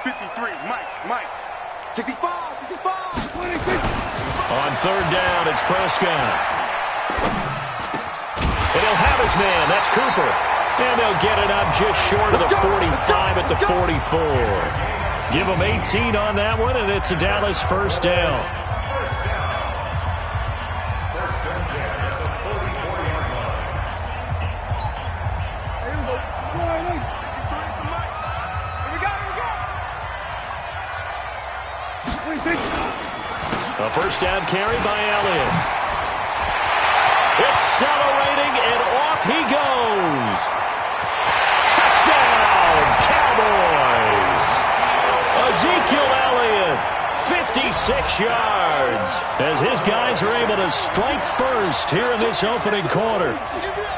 53, Mike. 65. 26. On third down, it's Prescott. And he'll have his man. That's Cooper. And they'll get it up just short of the 45 at the 44. Give them 18 on that one, and it's a Dallas first down. A first down carry by Elliott. Accelerating, and off he goes. Touchdown, Cowboys. Ezekiel Elliott, 56 yards, as his guys are able to strike first here in this opening quarter.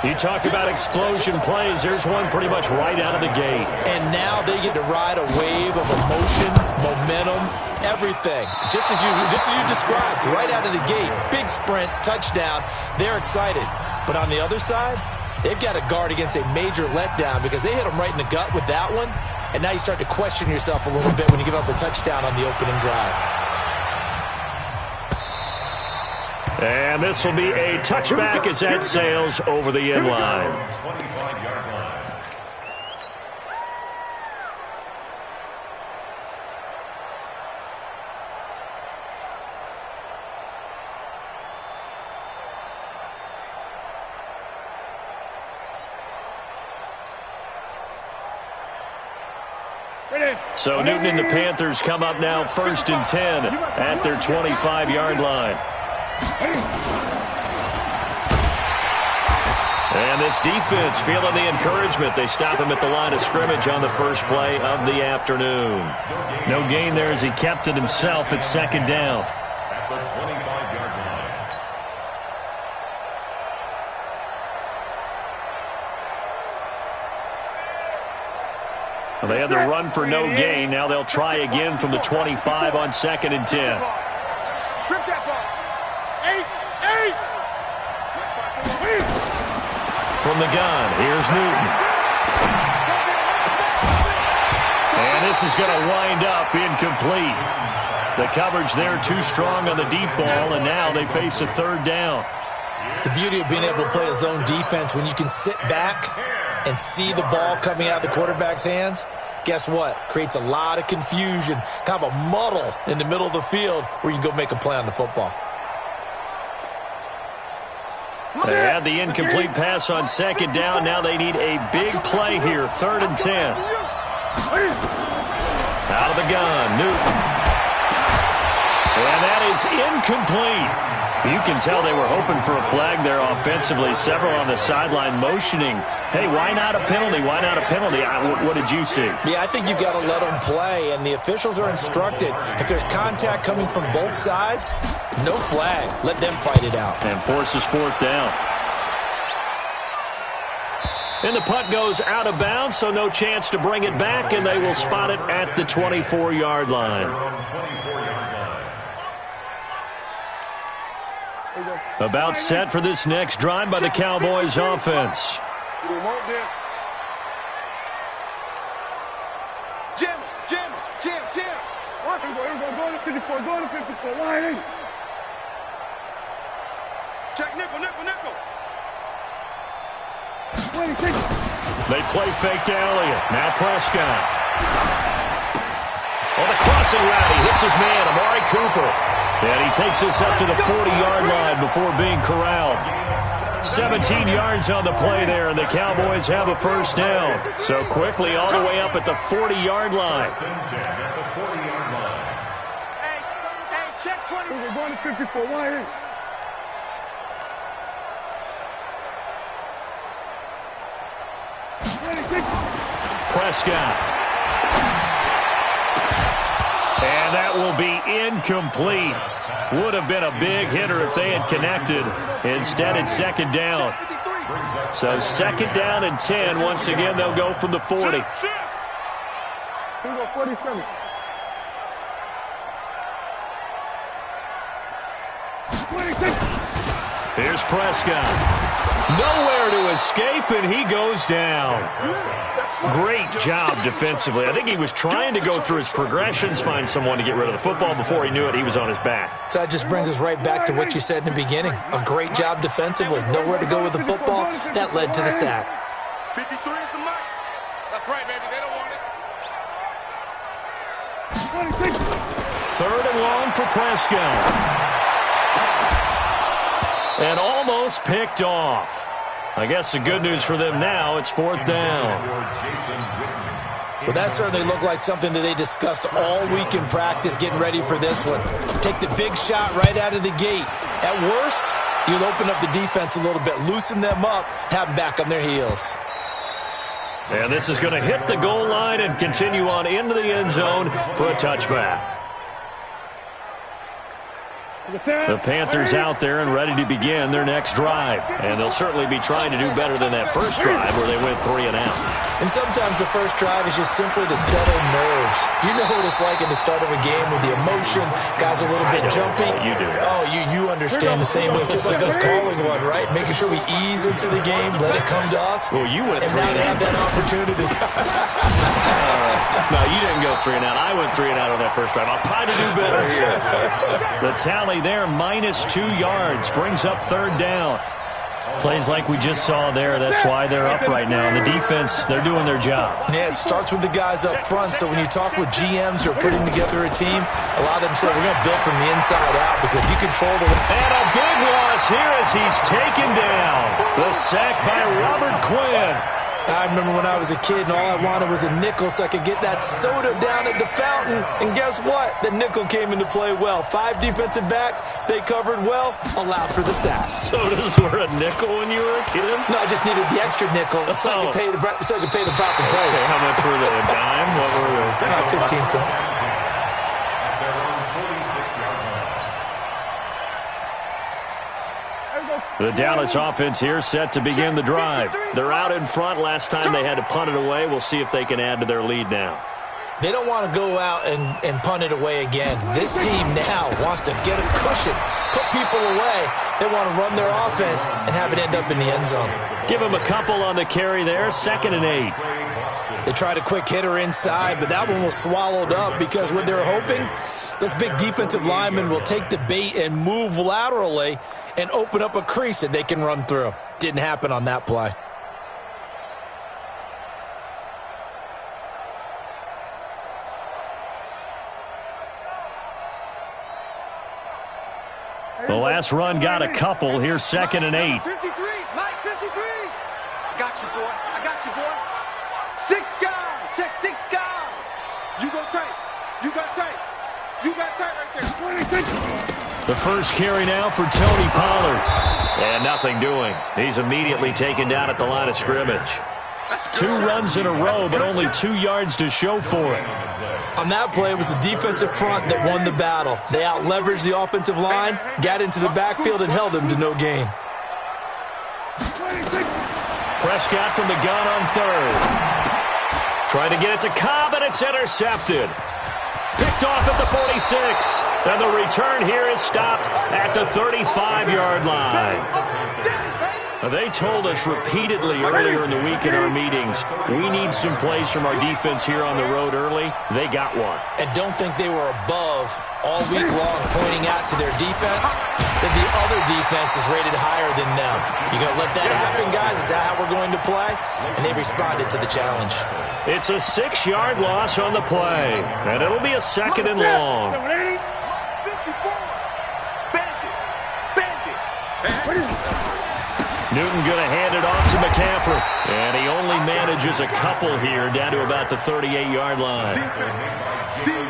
You talk about explosion plays. There's one pretty much right out of the gate. And now they get to ride a wave of emotion, momentum, everything. Just as you described, right out of the gate. Big sprint, touchdown. They're excited. But on the other side, they've got to guard against a major letdown because they hit them right in the gut with that one. And now you start to question yourself a little bit when you give up a touchdown on the opening drive. And this will be a touchback as that sails over the end line. So Newton and the Panthers come up now 1st and 10 at their 25-yard line. And this defense feeling the encouragement. They stop him at the line of scrimmage on the first play of the afternoon. No gain there as he kept it himself at second down. Well, they had the run for no gain. Now they'll try again from the 25 on 2nd and 10. Strip that ball. 8. From the gun, here's Newton. And this is going to wind up incomplete. The coverage there too strong on the deep ball, and now they face a third down. The beauty of being able to play a zone defense when you can sit back and see the ball coming out of the quarterback's hands, guess what? Creates a lot of confusion, kind of a muddle in the middle of the field where you can go make a play on the football. They had the incomplete pass on second down. Now they need a big play here, 3rd and 10. Out of the gun, Newton. And that is incomplete. You can tell they were hoping for a flag there offensively. Several on the sideline motioning. Hey, why not a penalty? Why not a penalty? What did you see? Yeah, I think you've got to let them play, and the officials are instructed. If there's contact coming from both sides, no flag. Let them fight it out. And forces 4th down. And the punt goes out of bounds, so no chance to bring it back, and they will spot it at the 24-yard line. About set for this next drive by the Cowboys offense. We want this. Jim. Watch me, go to 54, line in. Check nickel. They play fake to Elliott. Now Prescott. On the crossing route, he hits his man, Amari Cooper. And he takes this up to the 40-yard line before being corralled. 17 yards on the play there, and the Cowboys have a first down. So quickly all the way up at the 40-yard line. Hey, check 20. We're going to 54. Why in? Prescott. And that will be incomplete. Would have been a big hitter if they had connected. Instead, it's second down. So second down and 10. Once again, they'll go from the 40. 47. Here's Prescott. Nowhere to escape, and he goes down. Great job defensively. I think he was trying to go through his progressions, find someone to get rid of the football. Before he knew it, he was on his back. So that just brings us right back to what you said in the beginning. A great job defensively. Nowhere to go with the football. That led to the sack. 53 is the mark. That's right, baby. They don't want it. 3rd and long for Prescott. And almost picked off. I guess the good news for them now, it's 4th down. Well, that certainly looked like something that they discussed all week in practice getting ready for this one. Take the big shot right out of the gate. At worst, you'll open up the defense a little bit, loosen them up, have them back on their heels. And this is going to hit the goal line and continue on into the end zone for a touchback. The Panthers out there and ready to begin their next drive. And they'll certainly be trying to do better than that first drive where they went 3 and out. And sometimes the first drive is just simply to settle nerves. You know what it's like at the start of a game with the emotion, guys a little bit jumpy. You do. Oh, you understand the same way. It's just like us calling one, right? Making sure we ease into the game, let it come to us. Well, you went 3 and now and they out. have that opportunity. No, you didn't go 3 and out. I went 3 and out on that first drive. I'll try to do better here. The tally there, -2 yards, brings up 3rd down. Plays like we just saw there. That's why they're up right now. And the defense, they're doing their job. Yeah, it starts with the guys up front. So when you talk with GMs who are putting together a team, a lot of them say we're going to build from the inside out because you control the... And a big loss here as he's taken down. The sack by Robert Quinn. I remember when I was a kid and all I wanted was a nickel so I could get that soda down at the fountain. And guess what? The nickel came into play well. 5 defensive backs, they covered well, allowed for the sack. Sodas were a nickel when you were a kid? No, I just needed the extra nickel so I could pay the proper price. Okay, how much were they? A dime? What were they? 15 cents. The Dallas offense here set to begin the drive. They're out in front. Last time they had to punt it away. We'll see if they can add to their lead now. They don't want to go out and punt it away again. This team now wants to get a cushion, put people away. They want to run their offense and have it end up in the end zone. Give them a couple on the carry there. 2nd and 8. They tried a quick hitter inside, but that one was swallowed up because what they're hoping, those big defensive linemen will take the bait and move laterally and open up a crease that they can run through. Didn't happen on that play. The last run got a couple. Here's 2nd and 8. 53, Mike 53. I got you, boy. I got you, boy. 6 guys. Check 6 guys. You go tight. You got tight. You got tight right there. 26. The first carry now for Tony Pollard. And nothing doing. He's immediately taken down at the line of scrimmage. 2 runs in a row, but only 2 yards to show for it. On that play, it was the defensive front that won the battle. They out-leveraged the offensive line, got into the backfield, and held them to no gain. Prescott from the gun on 3rd. Trying to get it to Cobb, and it's intercepted. Picked off at the 46. And the return here is stopped at the 35-yard line. They told us repeatedly earlier in the week in our meetings, we need some plays from our defense here on the road early. They got one. And don't think they were above all week long pointing out to their defense that the other defense is rated higher than them. You going to let that happen, guys? Is that how we're going to play? And they responded to the challenge. It's a 6-yard loss on the play, and it'll be a 2nd and long. 54. Bandit. Newton going to hand it off to McCaffrey. And he only manages a couple here down to about the 38-yard line.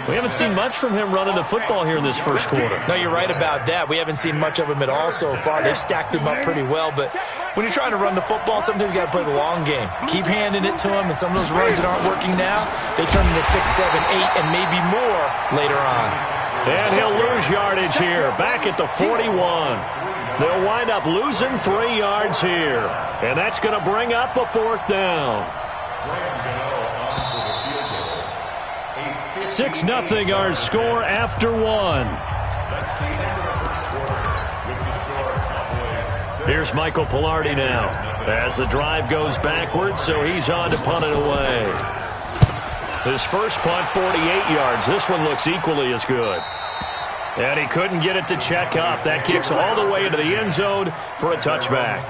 We haven't seen much from him running the football here in this first quarter. No, you're right about that. We haven't seen much of him at all so far. They've stacked him up pretty well. But when you're trying to run the football, sometimes you got to play the long game. Keep handing it to him, and some of those runs that aren't working now, they turn into 6, 7, 8, and maybe more later on. And he'll lose yardage here, back at the 41. They'll wind up losing 3 yards here. And that's going to bring up a 4th down. 6-0 our score after 1. Here's Michael Pilardi now as the drive goes backwards, so he's on to punt it away. His first punt, 48 yards. This one looks equally as good. And he couldn't get it to check up. That kicks all the way into the end zone for a touchback.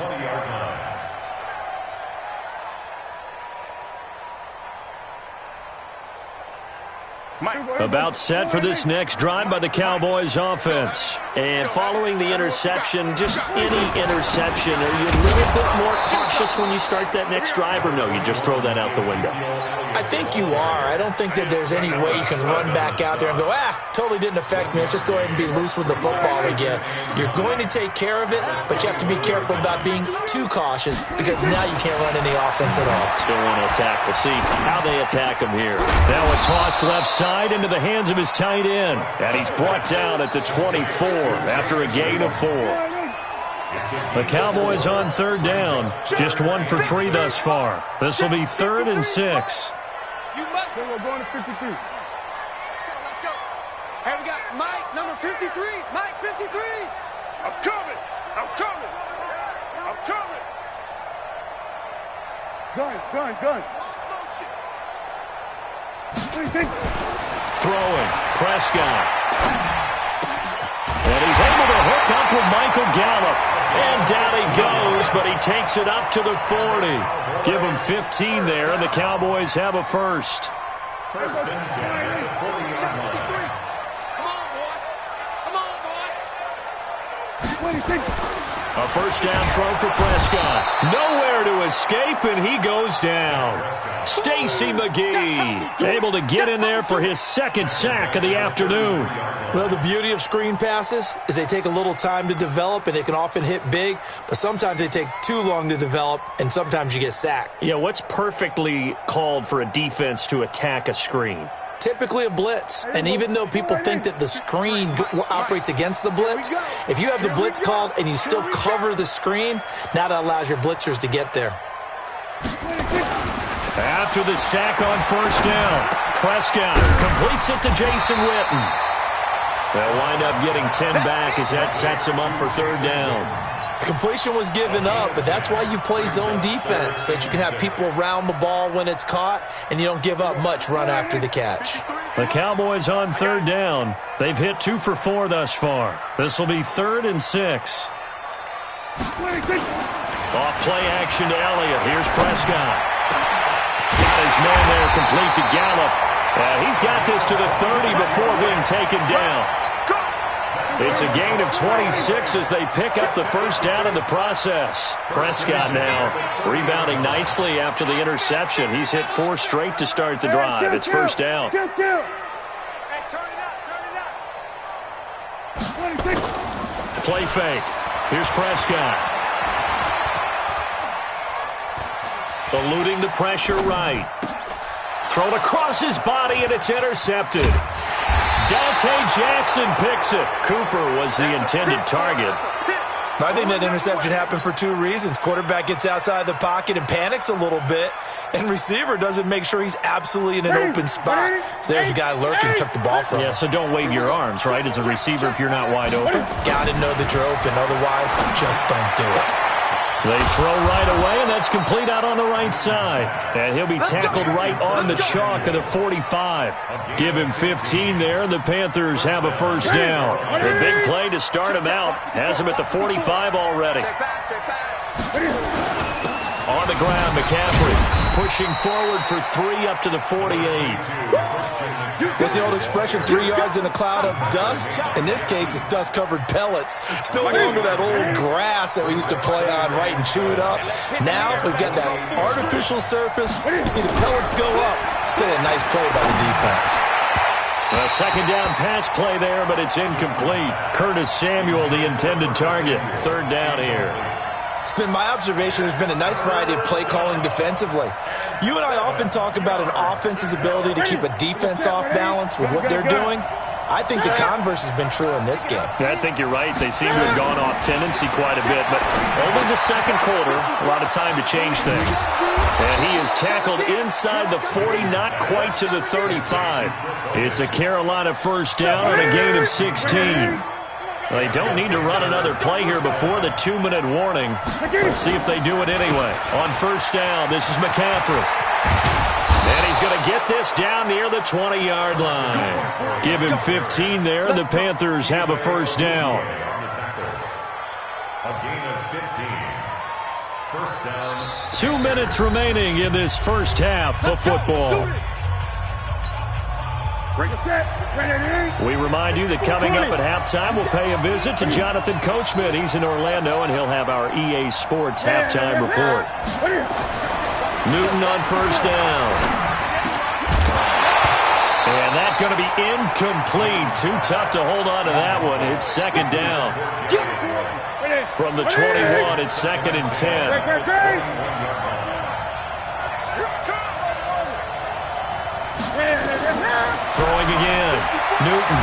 About set for this next drive by the Cowboys offense. And following the interception, just any interception, are you a little bit more cautious when you start that next drive, or no, you just throw that out the window? I think you are. I don't think that there's any way you can run back out there and go, totally didn't affect me. Let's just go ahead and be loose with the football again. You're going to take care of it, but you have to be careful about being too cautious because now you can't run any offense at all. Still want to attack. We'll see how they attack him here. Now a toss left side into the hands of his tight end. And he's brought down at the 24 after a gain of 4. The Cowboys on third down. Just 1 for 3 thus far. This will be 3rd and 6. We're going to 53. Let's go. Hey, we got Mike, number 53. Mike, 53. I'm coming. I'm coming. I'm coming. Gun. Throwing. Prescott. And he's able to hook up with Michael Gallup. And down he goes, but he takes it up to the 40. Give him 15 there, and the Cowboys have a first. Come on, boy. A first down throw for Prescott. Nowhere to escape, and he goes down. Stacey McGee able to get in there for his 2nd sack of the afternoon. Well, the beauty of screen passes is they take a little time to develop, and they can often hit big, but sometimes they take too long to develop, and sometimes you get sacked. Yeah, what's perfectly called for a defense to attack a screen? Typically a blitz, and even though people think that the screen operates against the blitz, if you have the blitz called and you still cover the screen, now that allows your blitzers to get there. After the sack on first down, Prescott completes it to Jason Witten. They'll wind up getting 10 back as that sets him up for third down. Completion was given up, but that's why you play zone defense, so that you can have people around the ball when it's caught, and you don't give up much run after the catch. The Cowboys on third down. They've hit 2 for 4 thus far. This will be 3rd and 6. Off play action to Elliott. Here's Prescott. Got his man there complete to Gallup. He's got this to the 30 before being taken down. It's a gain of 26 as they pick up the first down in the process. Prescott now rebounding nicely after the interception. He's hit 4 straight to start the drive. It's first down. Play fake. Here's Prescott. Eluding the pressure right. Thrown across his body, and it's intercepted. Dante Jackson picks it. Cooper was the intended target. I think that interception happened for 2 reasons. Quarterback gets outside the pocket and panics a little bit, and receiver doesn't make sure he's absolutely in an open spot. So there's a guy lurking, took the ball from him. Yeah, so don't wave your arms, right, as a receiver if you're not wide open. Got to know that you're open. Otherwise, just don't do it. They throw right away, and that's complete out on the right side. And he'll be tackled right on the chalk of the 45. Give him 15 there, and the Panthers have a first down. The big play to start him out has him at the 45 already. On the ground, McCaffrey pushing forward for 3 up to the 48. What's the old expression, 3 yards in a cloud of dust? In this case, it's dust-covered pellets. It's no longer that old grass that we used to play on, right, and chew it up. Now we've got that artificial surface. You see the pellets go up. Still a nice play by the defense. A second down pass play there, but it's incomplete. Curtis Samuel, the intended target. Third down here. It's been my observation there's been a nice variety of play calling defensively. You and I often talk about an offense's ability to keep a defense off balance with what they're doing. I think the converse has been true in this game. I think you're right. They seem to have gone off tendency quite a bit, but only the second quarter, a lot of time to change things. And he is tackled inside the 40, not quite to the 35. It's a Carolina first down on a gain of 16. They don't need to run another play here before the 2-minute warning. Let's see if they do it anyway. On first down, this is McCaffrey. And he's going to get this down near the 20-yard line. Give him 15 there, and the Panthers have a first down. A gain of 15. First down. 2 minutes remaining in this first half of football. We remind you that coming up at halftime, we'll pay a visit to Jonathan Coachman. He's in Orlando, and he'll have our EA Sports halftime report. Newton on first down. And that's going to be incomplete. Too tough to hold on to that one. It's second down. From the 21, it's 2nd and 10. Throwing again. Newton.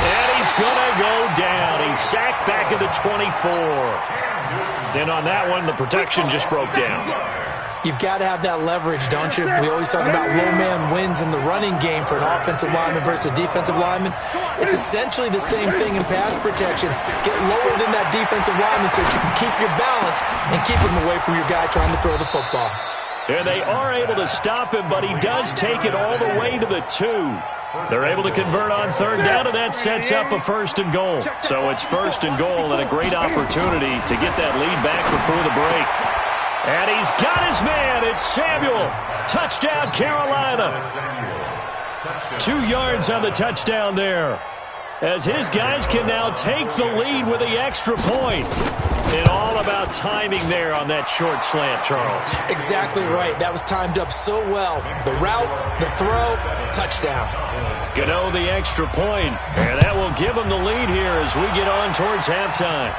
And he's going to go down. He's sacked back at the 24. And on that one, the protection just broke down. You've got to have that leverage, don't you? We always talk about low man wins in the running game for an offensive lineman versus a defensive lineman. It's essentially the same thing in pass protection. Get lower than that defensive lineman so that you can keep your balance and keep him away from your guy trying to throw the football. And they are able to stop him, but he does take it all the way to the 2. They're able to convert on third down, and that sets up a 1st and goal. So it's 1st and goal and a great opportunity to get that lead back before the break. And he's got his man. It's Samuel. Touchdown, Carolina. 2 yards on the touchdown there, as his guys can now take the lead with the extra point. And all about timing there on that short slant, Charles. Exactly right. That was timed up so well. The route, the throw, touchdown. Gano the extra point, and that will give him the lead here as we get on towards halftime.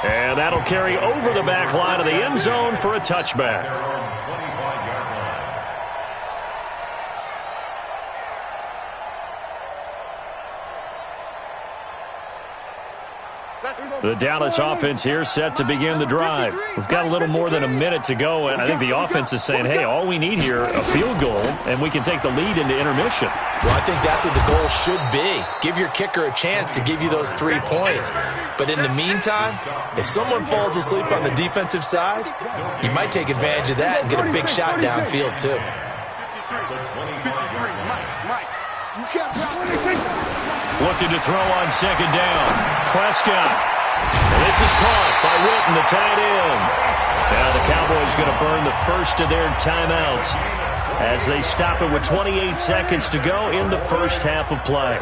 And that'll carry over the back line of the end zone for a touchback. The Dallas offense here set to begin the drive. We've got a little more than a minute to go, and I think the offense is saying, hey, all we need here, a field goal, and we can take the lead into intermission. Well, I think that's what the goal should be. Give your kicker a chance to give you those 3 points. But in the meantime, if someone falls asleep on the defensive side, you might take advantage of that and get a big shot downfield, too. Looking to throw on second down. Prescott. And this is caught by Witten, the tight end. Now the Cowboys going to burn the first of their timeouts as they stop it with 28 seconds to go in the first half of play.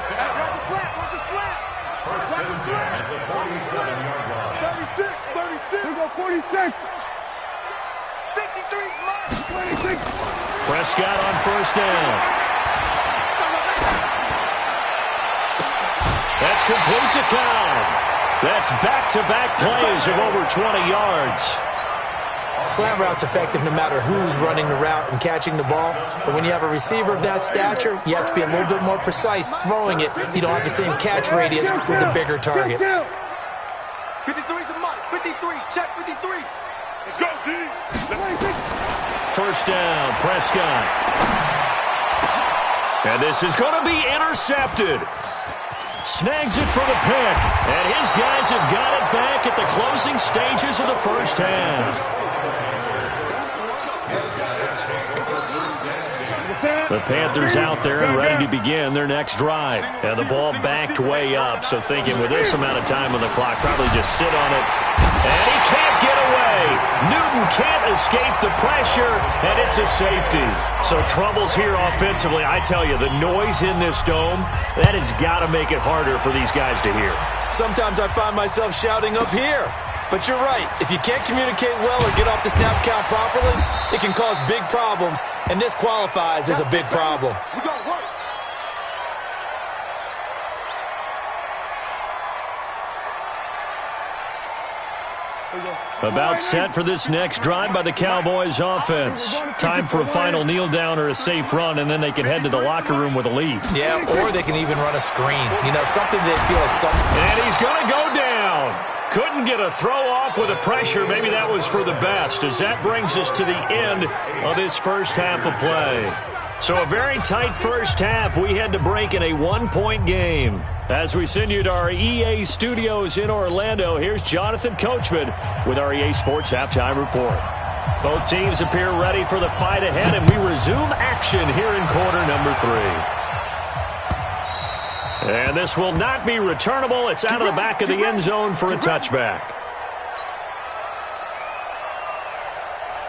46. Prescott on first down. That's complete to Cobb. That's back-to-back plays of over 20 yards. Slant route's effective no matter who's running the route and catching the ball. But when you have a receiver of that stature, you have to be a little bit more precise throwing it. You don't have the same catch radius with the bigger targets. 53's the mark. 53. Check 53. Let's go, D. First down, Prescott. And this is going to be intercepted. Snags it for the pick. And his guys have got it back at the closing stages of the first half. The Panthers out there and ready to begin their next drive. And the ball backed way up, so thinking with this amount of time on the clock, probably just sit on it. And he can't get away. Newton can't escape the pressure, and it's a safety. So troubles here offensively. I tell you, the noise in this dome, that has got to make it harder for these guys to hear. Sometimes I find myself shouting up here. But you're right. If you can't communicate well or get off the snap count properly, it can cause big problems, and this qualifies as a big problem. About set for this next drive by the Cowboys offense. Time for a final kneel down or a safe run, and then they can head to the locker room with a lead. Yeah, or they can even run a screen. You know, something they feel is something. And he's going to go down. Couldn't get a throw off with the pressure. Maybe that was for the best, as that brings us to the end of this first half of play. So a very tight first half. We had to break in a one-point game. As we send you to our EA studios in Orlando, here's Jonathan Coachman with our EA Sports Halftime Report. Both teams appear ready for the fight ahead, and we resume action here in quarter number 3. And this will not be returnable. It's out of the back of the end zone for a touchback.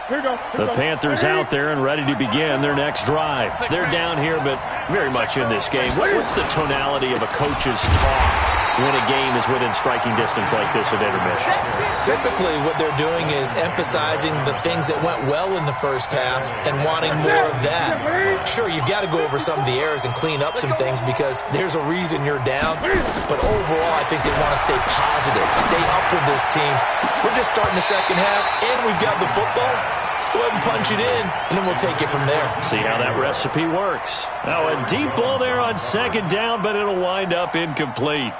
The Panthers out there and ready to begin their next drive. They're down here, but very much in this game. What's the tonality of a coach's talk when a game is within striking distance like this at intermission? Typically, what they're doing is emphasizing the things that went well in the first half and wanting more of that. Sure, you've got to go over some of the errors and clean up some things because there's a reason you're down. But overall, I think they want to stay positive, stay up with this team. We're just starting the second half, and we've got the football. Let's go ahead and punch it in, and then we'll take it from there. See how that recipe works. Now a deep ball there on second down, but it'll wind up incomplete.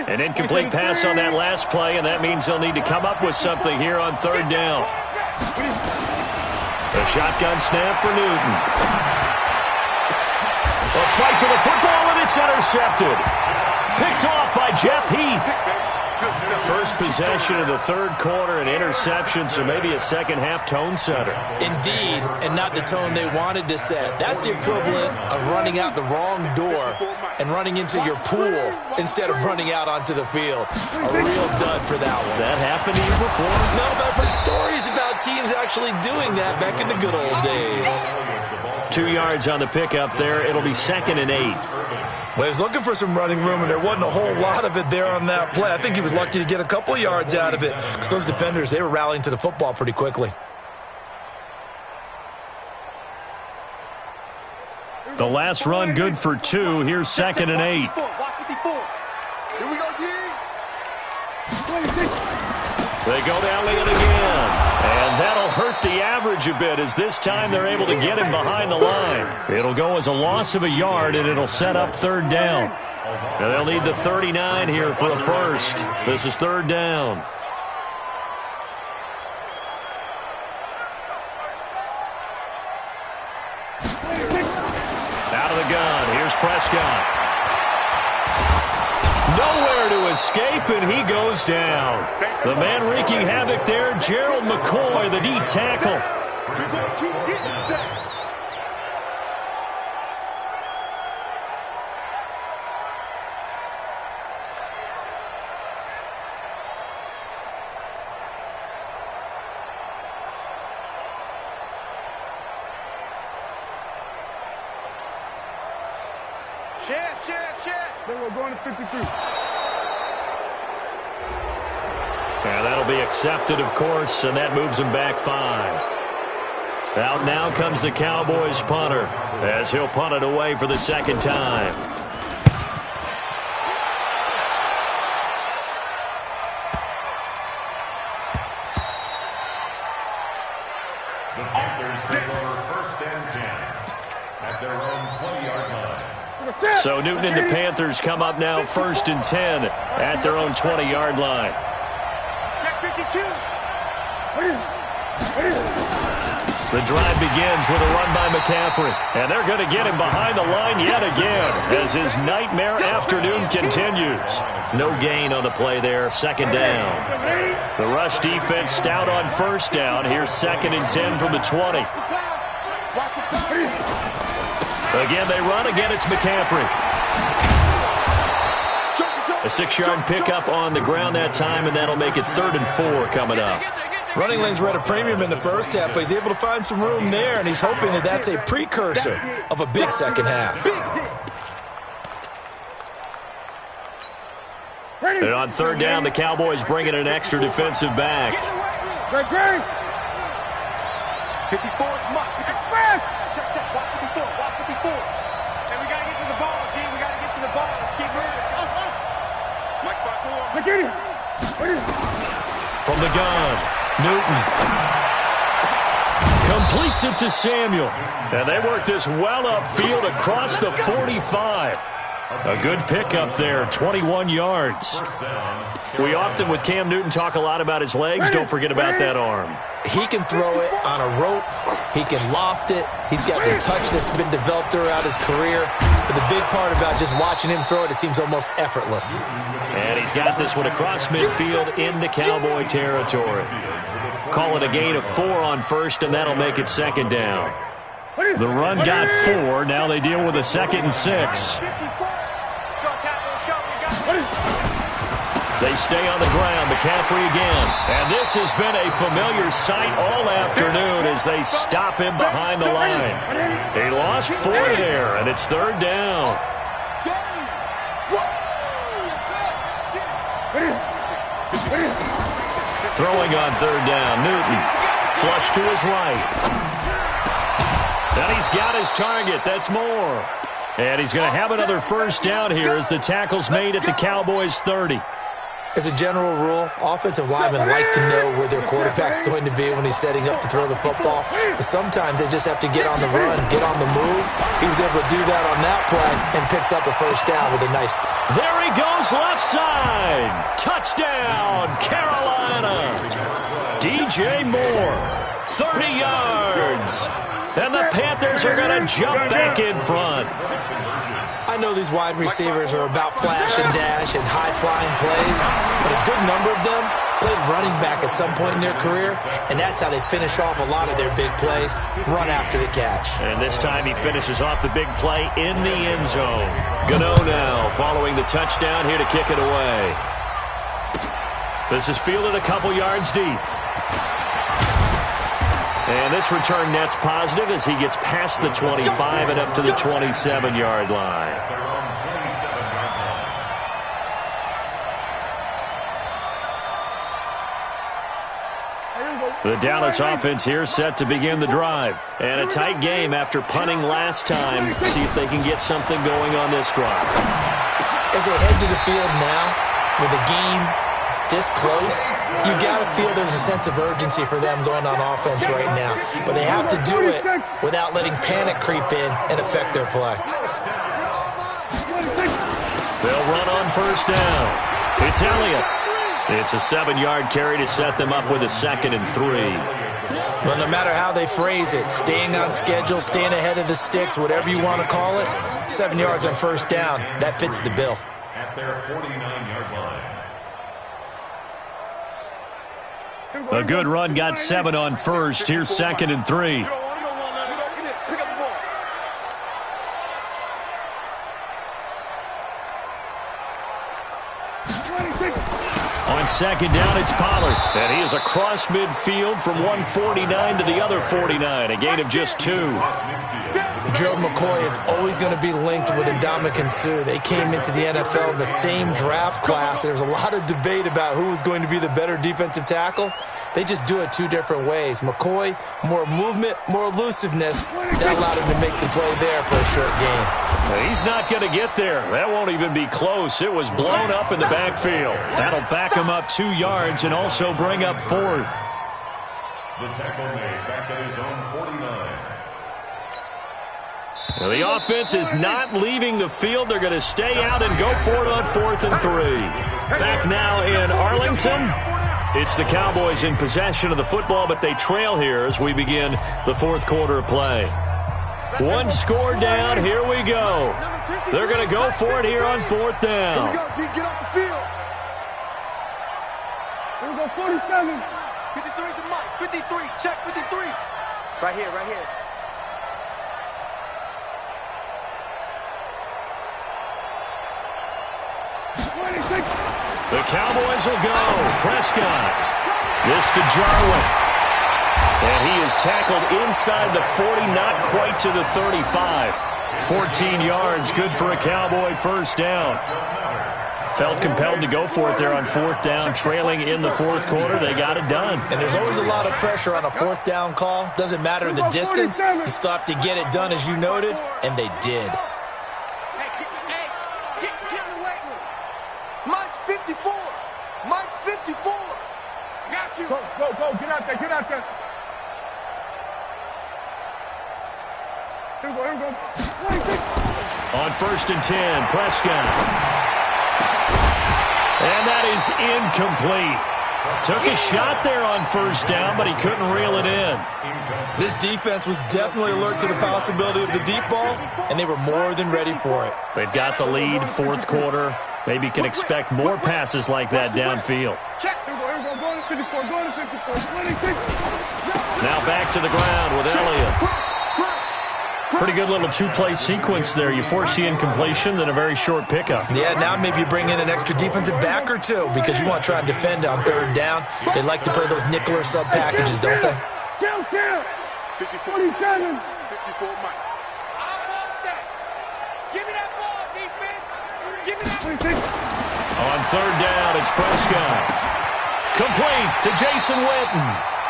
An incomplete pass on that last play, and that means they'll need to come up with something here on third down. A shotgun snap for Newton. A fight for the football, and it's intercepted. Picked off by Jeff Heath. First possession of the third quarter, an interception, so maybe a second-half tone setter. Indeed, and not the tone they wanted to set. That's the equivalent of running out the wrong door and running into your pool instead of running out onto the field. A real dud for that one. Has that happened to you before? No, but I've heard stories about teams actually doing that back in the good old days. 2 yards on the pickup there. It'll be 2nd and 8. Well, he was looking for some running room, and there wasn't a whole lot of it there on that play. I think he was lucky to get a couple of yards out of it because those defenders, they were rallying to the football pretty quickly. The last run good for 2. Here's 2nd and 8. Here we go, They go to Elliott again. And that'll hurt the average a bit as this time they're able to get him behind the line. It'll go as a loss of a yard, and it'll set up third down. And they'll need the 39 here for a first. This is third down. Out of the gun. Here's Prescott. Nowhere to escape, and he goes down. The man wreaking havoc there, Gerald McCoy, the D tackle. We're going to keep getting sacks. Chance. So we're going to 53. And that'll be accepted, of course, and that moves him back 5. Out now comes the Cowboys punter as he'll punt it away for the second time. The Panthers take over 1st and 10 at their own 20-yard line. So Newton and the Panthers come up now 1st and 10 at their own 20-yard line. Check 52. The drive begins with a run by McCaffrey. And they're going to get him behind the line yet again as his nightmare afternoon continues. No gain on the play there, 2nd down. The rush defense stout on 1st down. Here's 2nd and 10 from the 20. Again, they run. Again, it's McCaffrey. A 6-yard pickup on the ground that time, and that'll make it 3rd and 4 coming up. Running lanes were at a premium in the first half, but he's able to find some room there, and he's hoping that that's a precursor of a big second half. And on 3rd down, the Cowboys bring in an extra defensive back. 54 Check. Watch 54. Hey, we got to get to the ball, G. We got to get to the ball. Let's keep moving. Mike Barcour. Look at him. From the gun, Newton completes it to Samuel. And they work this well upfield across the 45. A good pickup there, 21 yards. We often, with Cam Newton, talk a lot about his legs. Don't forget about that arm. He can throw it on a rope. He can loft it. He's got the touch that's been developed throughout his career. But the big part about just watching him throw it, it seems almost effortless. And he's got this one across midfield into Cowboy territory. Call it a gain of 4 on first, and that'll make it second down. The run got 4. Now they deal with a 2nd and 6. They stay on the ground. McCaffrey again. And this has been a familiar sight all afternoon as they stop him behind the line. He lost 4 there, and it's 3rd down. Throwing on 3rd down. Newton. Flush to his right. And he's got his target. That's more. And he's going to have another first down here as the tackle's made at the Cowboys' 30. As a general rule, offensive linemen like to know where their quarterback's going to be when he's setting up to throw the football. But sometimes they just have to get on the run, get on the move. He was able to do that on that play and picks up a first down with a nice... There he goes, left side. Touchdown, Carolina. DJ Moore, 30 yards. And the Panthers are going to jump back in front. I know these wide receivers are about flash and dash and high-flying plays, but a good number of them played running back at some point in their career, and that's how they finish off a lot of their big plays, run after the catch. And this time he finishes off the big play in the end zone. Gano now following the touchdown here to kick it away. This is fielded a couple yards deep. And this return net's positive as he gets past the 25 and up to the 27-yard line. The Dallas offense here set to begin the drive. And a tight game after punting last time. See if they can get something going on this drive. As they head to the field now, with the game this close, you got to feel there's a sense of urgency for them going on offense right now. But they have to do it without letting panic creep in and affect their play. They'll run on first down. It's Elliott. It's a 7-yard carry to set them up with a 2nd and 3. Well, no matter how they phrase it, staying on schedule, staying ahead of the sticks, whatever you want to call it, 7 yards on first down, that fits the bill. At their 49-yard line. A good run got 7 on first. Here's 2nd and 3. On 2nd down, it's Pollard. And he is across midfield from 149 to the other 49. A gain of just 2. Joe McCoy is always going to be linked with Ndamukong Suh. They came into the NFL in the same draft class. There was a lot of debate about who was going to be the better defensive tackle. They just do it 2 different ways. McCoy, more movement, more elusiveness. That allowed him to make the play there for a short gain. He's not going to get there. That won't even be close. It was blown up in the backfield. That'll back him up 2 yards and also bring up 4th. The tackle made back at his own 49. Well, the offense is not leaving the field. They're going to stay out and go for it on 4th and 3. Back now in Arlington. It's the Cowboys in possession of the football, but they trail here as we begin the 4th quarter of play. 1 score down. Here we go. They're going to go for it here on 4th down. Here we go, D. Get off the field. Here we go, 47. 53 to Mike. 53. Check 53. Right here, right here. The Cowboys will go. Prescott. This to Jarwin. And he is tackled inside the 40, not quite to the 35. 14 yards, good for a Cowboy first down. Felt compelled to go for it there on 4th down, trailing in the 4th quarter. They got it done. And there's always a lot of pressure on a 4th down call. Doesn't matter the distance. You still have to get it done, as you noted, and they did. Get in the weight room. Mike's 54. Mike's 54. Got you. Go. Get out there. Here we go. 26. On 1st and 10, Prescott. And that is incomplete. Took a shot there on first down, but he couldn't reel it in. This defense was definitely alert to the possibility of the deep ball, and they were more than ready for it. They've got the lead, fourth quarter. Maybe can expect more passes like that downfield. Now back to the ground with Elliott. Pretty good little two-play sequence there. You force the incompletion, then a very short pickup. Yeah, now maybe you bring in an extra defensive back or two because you want to try and defend on third down. They like to play those nickel or sub packages, don't they? 47. 54 Mike. I want that. Give me that ball, defense. Give me that. On third down, it's Prescott. Complete to Jason Witten.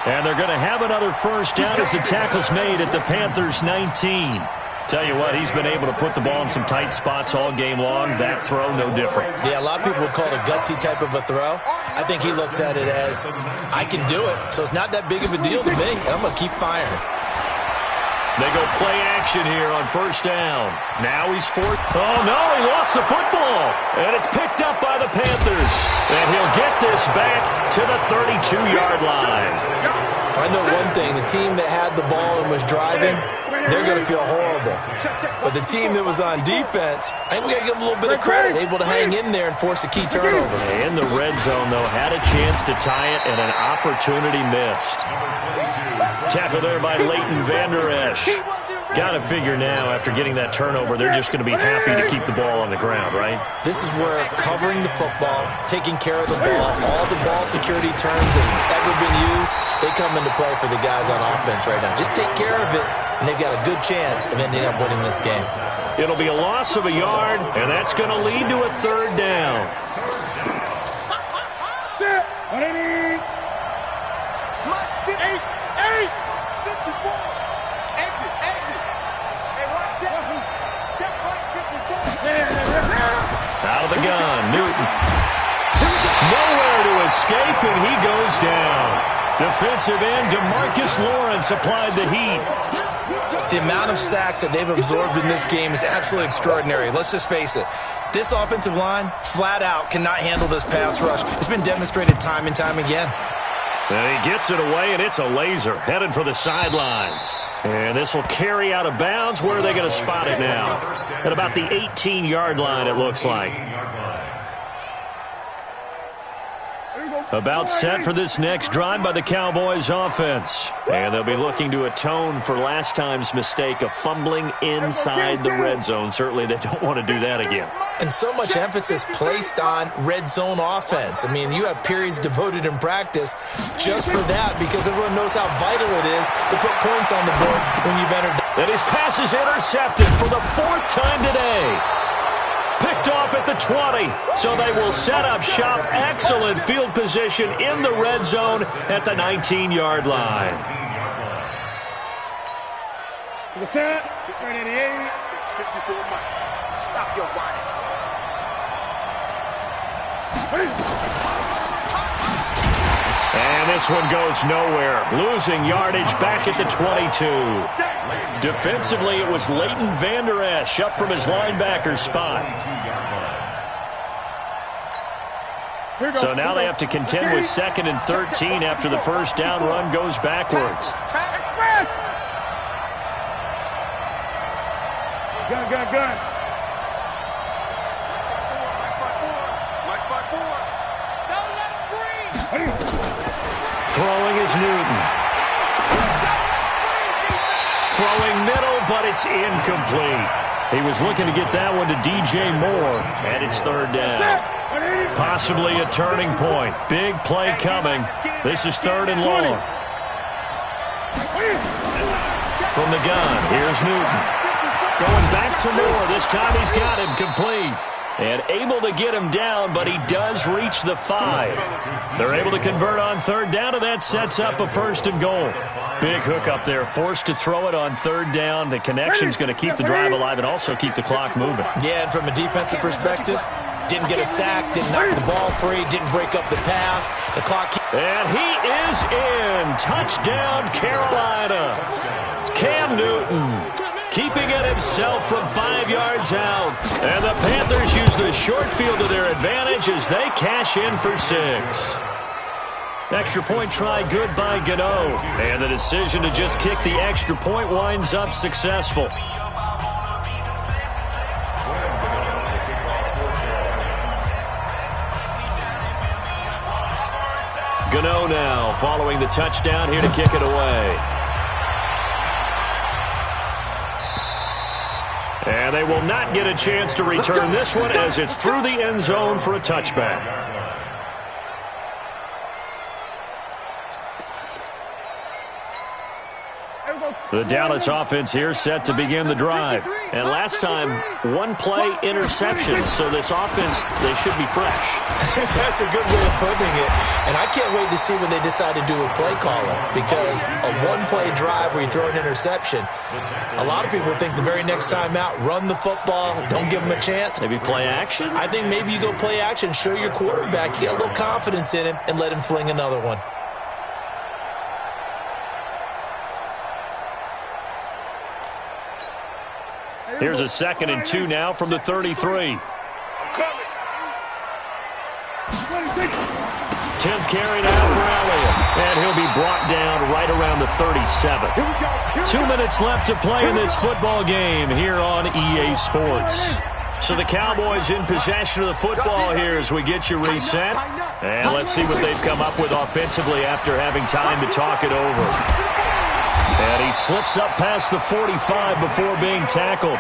And they're going to have another first down as the tackle's made at the Panthers' 19. Tell you what, he's been able to put the ball in some tight spots all game long. That throw, no different. Yeah, a lot of people would call it a gutsy type of a throw. I think he looks at it as, I can do it, so it's not that big of a deal to me, and I'm going to keep firing. They go play action here on first down. Now he's fourth. Oh, no, he lost the football. And it's picked up by the Panthers. And he'll get this back to the 32-yard line. I know one thing. The team that had the ball and was driving, they're going to feel horrible. But the team that was on defense, I think we got to give them a little bit of credit, able to hang in there and force a key turnover. In the red zone, though, had a chance to tie it and an opportunity missed. Tackle there by Leighton Vander Esch. Got to figure now, after getting that turnover, they're just going to be happy to keep the ball on the ground, right? This is where covering the football, taking care of the ball, all the ball security terms that have ever been used, they come into play for the guys on offense right now. Just take care of it, and they've got a good chance of ending up winning this game. It'll be a loss of a yard, and that's going to lead to a third down. That's it. 180. 54. Exit. Hey, watch out. Check point 54. Out of the gun, Newton. Nowhere to escape, and he goes down. Defensive end DeMarcus Lawrence applied the heat. The amount of sacks that they've absorbed in this game is absolutely extraordinary. Let's just face it. This offensive line, flat out, cannot handle this pass rush. It's been demonstrated time and time again. And he gets it away, and it's a laser headed for the sidelines. And this will carry out of bounds. Where are they going to spot it now? At about the 18-yard line, it looks like. About set for this next drive by the Cowboys offense. And they'll be looking to atone for last time's mistake of fumbling inside the red zone. Certainly they don't want to do that again. And so much emphasis placed on red zone offense. I mean, you have periods devoted in practice just for that because everyone knows how vital it is to put points on the board when you've entered. And his pass is intercepted for the fourth time today. Picked off at the 20, so they will set up shop. Excellent field position in the red zone at the 19-yard line. To the set. 88. 54 Mike. Stop your whining. And this one goes nowhere. Losing yardage back at the 22. Defensively, it was Leighton Vander Esch up from his linebacker spot. So now they have to contend with 2nd and 13 after the first down run goes backwards. Gun. Throwing is Newton. Throwing middle, but it's incomplete. He was looking to get that one to DJ Moore, and it's third down. Possibly a turning point. Big play coming. This is 3rd and long. From the gun, here's Newton. Going back to Moore. This time he's got him complete. And able to get him down, but he does reach the 5. They're able to convert on third down, and that sets up a 1st and goal. Big hook up there, forced to throw it on third down. The connection's going to keep the drive alive and also keep the clock moving. Yeah, and from a defensive perspective, didn't get a sack, didn't knock the ball free, didn't break up the pass. The clock. And he is in. Touchdown, Carolina. Cam Newton keeping it himself from 5 yards out. And the Panthers use the short field to their advantage as they cash in for 6. Extra point try good by Gano. And the decision to just kick the extra point winds up successful. Gano now following the touchdown here to kick it away. And they will not get a chance to return this one as it's through the end zone for a touchback. The Dallas offense here set to begin the drive. And last time, one-play interception. So this offense, they should be fresh. That's a good way of putting it. And I can't wait to see what they decide to do with play calling. Because a one-play drive where you throw an interception, a lot of people think the very next time out, run the football, don't give them a chance. Maybe play action? I think maybe you go play action, show your quarterback, you get a little confidence in him, and let him fling another one. Here's a 2nd and 2 now from the 33. 10th carry now for Elliott. And he'll be brought down right around the 37. 2 minutes left to play in this football game here on EA Sports. So the Cowboys in possession of the football here as we get you reset. And let's see what they've come up with offensively after having time to talk it over. And he slips up past the 45 before being tackled.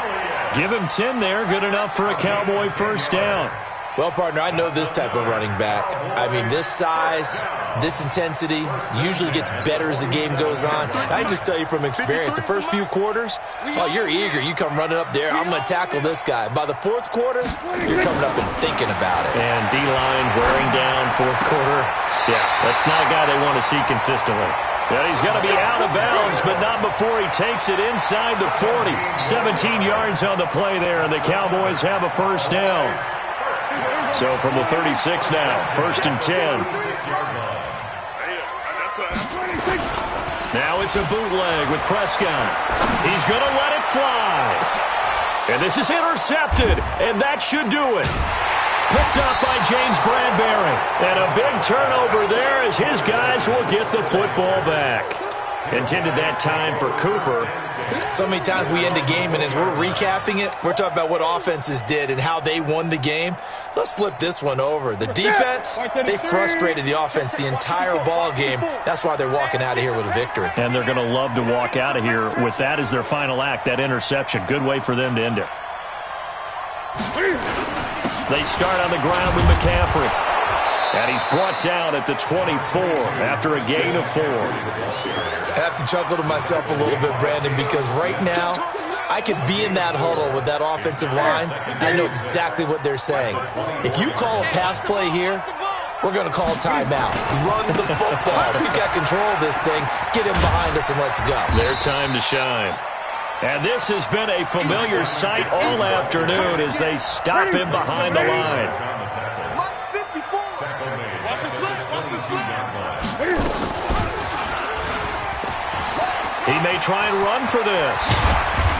Give him 10 there. Good enough for a Cowboy first down. Well, partner, I know this type of running back. I mean, this size, this intensity usually gets better as the game goes on. I just tell you from experience, the first few quarters, oh, you're eager. You come running up there. I'm going to tackle this guy. By the fourth quarter, you're coming up and thinking about it. And D-line wearing down fourth quarter. Yeah, that's not a guy they want to see consistently. Yeah, he's going to be out of bounds, but not before he takes it inside the 40. 17 yards on the play there, and the Cowboys have a first down. So from the 36 now, 1st and 10. Now it's a bootleg with Prescott. He's going to let it fly. And this is intercepted, and that should do it. Picked up by James Bradbury. And a big turnover there as his guys will get the football back. Intended that time for Cooper. So many times we end a game, and as we're recapping it, we're talking about what offenses did and how they won the game. Let's flip this one over. The defense, they frustrated the offense the entire ball game. That's why they're walking out of here with a victory. And they're going to love to walk out of here with that as their final act, that interception. Good way for them to end it. They start on the ground with McCaffrey. And he's brought down at the 24 after a gain of 4. I have to chuckle to myself a little bit, Brandon, because right now I could be in that huddle with that offensive line. I know exactly what they're saying. If you call a pass play here, we're going to call timeout. Run the football. We've got control of this thing. Get him behind us and let's go. Their time to shine. And this has been a familiar sight all afternoon as they stop him behind the line. He may try and run for this.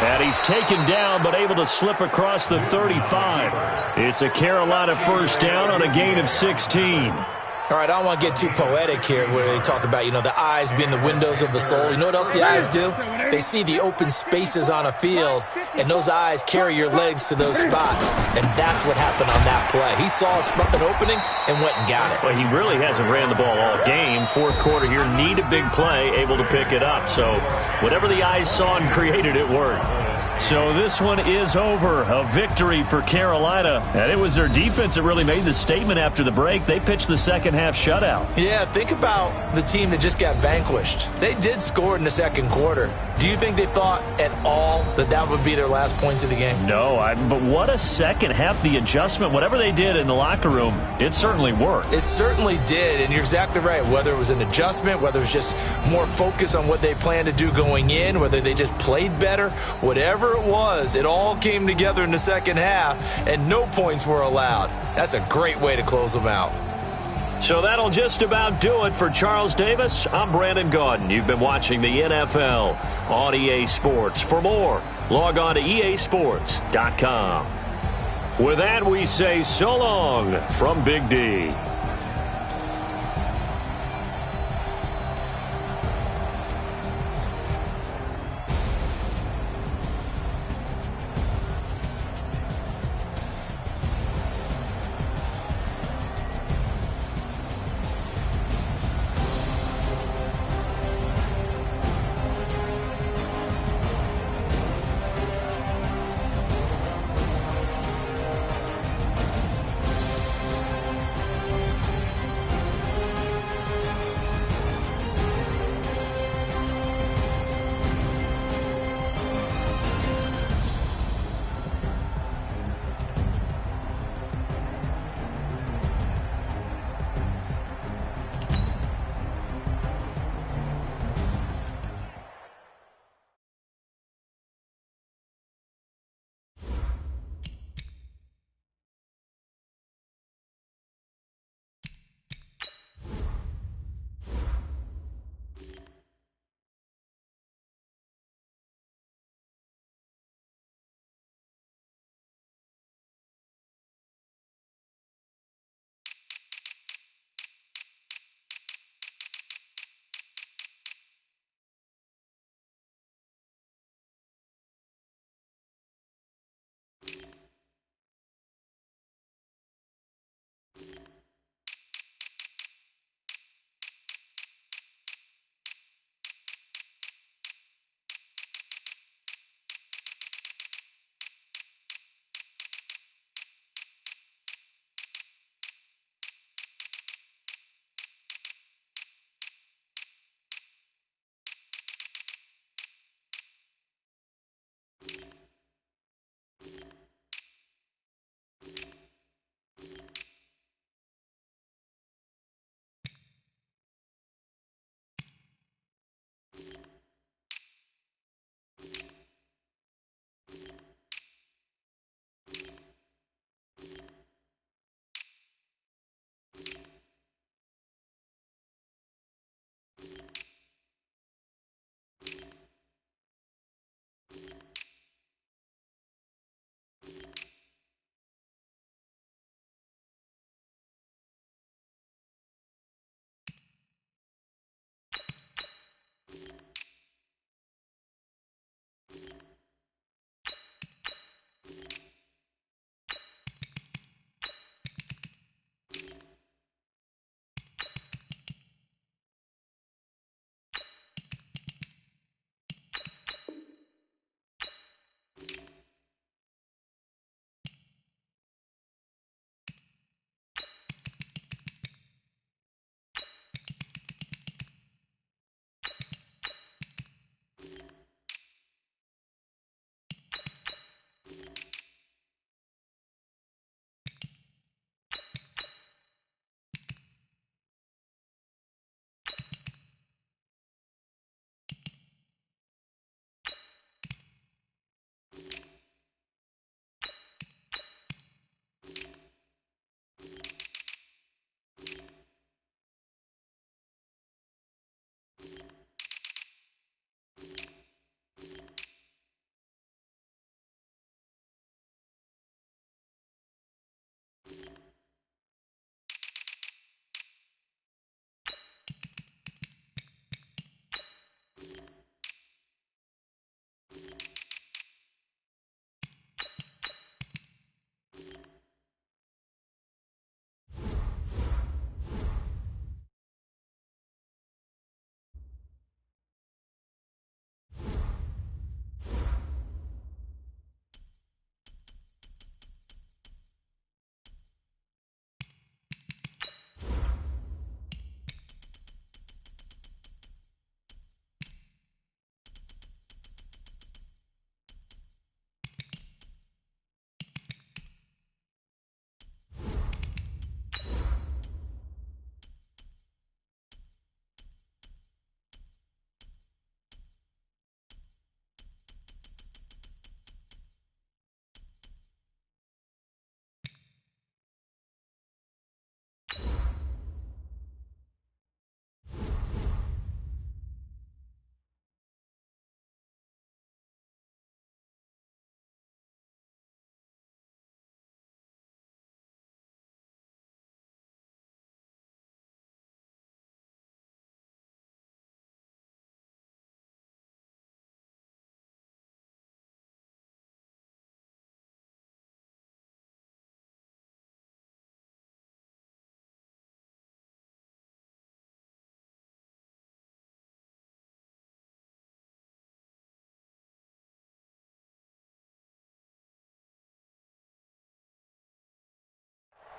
And he's taken down but able to slip across the 35. It's a Carolina first down on a gain of 16. All right, I don't want to get too poetic here where they talk about, the eyes being the windows of the soul. You know what else the eyes do? They see the open spaces on a field, and those eyes carry your legs to those spots. And that's what happened on that play. He saw an opening and went and got it. Well, he really hasn't ran the ball all game. Fourth quarter here, need a big play, able to pick it up. So whatever the eyes saw and created, it worked. So this one is over. A victory for Carolina. And it was their defense that really made the statement after the break. They pitched the second half shutout. Yeah, think about the team that just got vanquished. They did score in the second quarter. Do you think they thought at all that that would be their last points of the game? No, but what a second half. The adjustment, whatever they did in the locker room, it certainly worked. It certainly did, and you're exactly right. Whether it was an adjustment, whether it was just more focus on what they planned to do going in, whether they just played better, whatever it was, it all came together in the second half, and no points were allowed. That's a great way to close them out. So that'll just about do it for Charles Davis. I'm Brandon Gaudin. You've been watching the NFL on EA Sports. For more, log on to easports.com. With that, we say so long from Big D.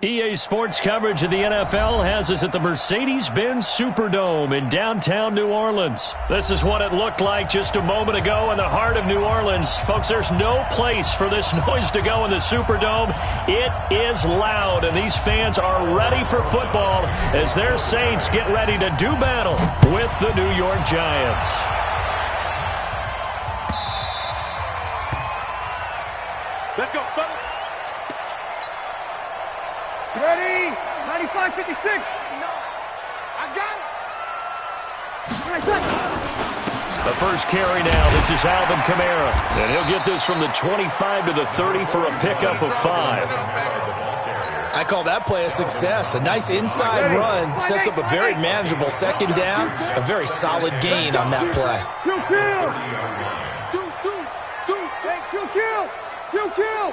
EA Sports coverage of the NFL has us at the Mercedes-Benz Superdome in downtown New Orleans. This is what it looked like just a moment ago in the heart of New Orleans. Folks, there's no place for this noise to go in the Superdome. It is loud, and these fans are ready for football as their Saints get ready to do battle with the New York Giants. Let's go, fellas. Ready? 95, 56. I got it. The first carry now. This is Alvin Kamara. And he'll get this from the 25 to the 30 for a pickup of 5. I call that play a success. A nice inside run sets up a very manageable second down. A very solid gain on that play. Kill.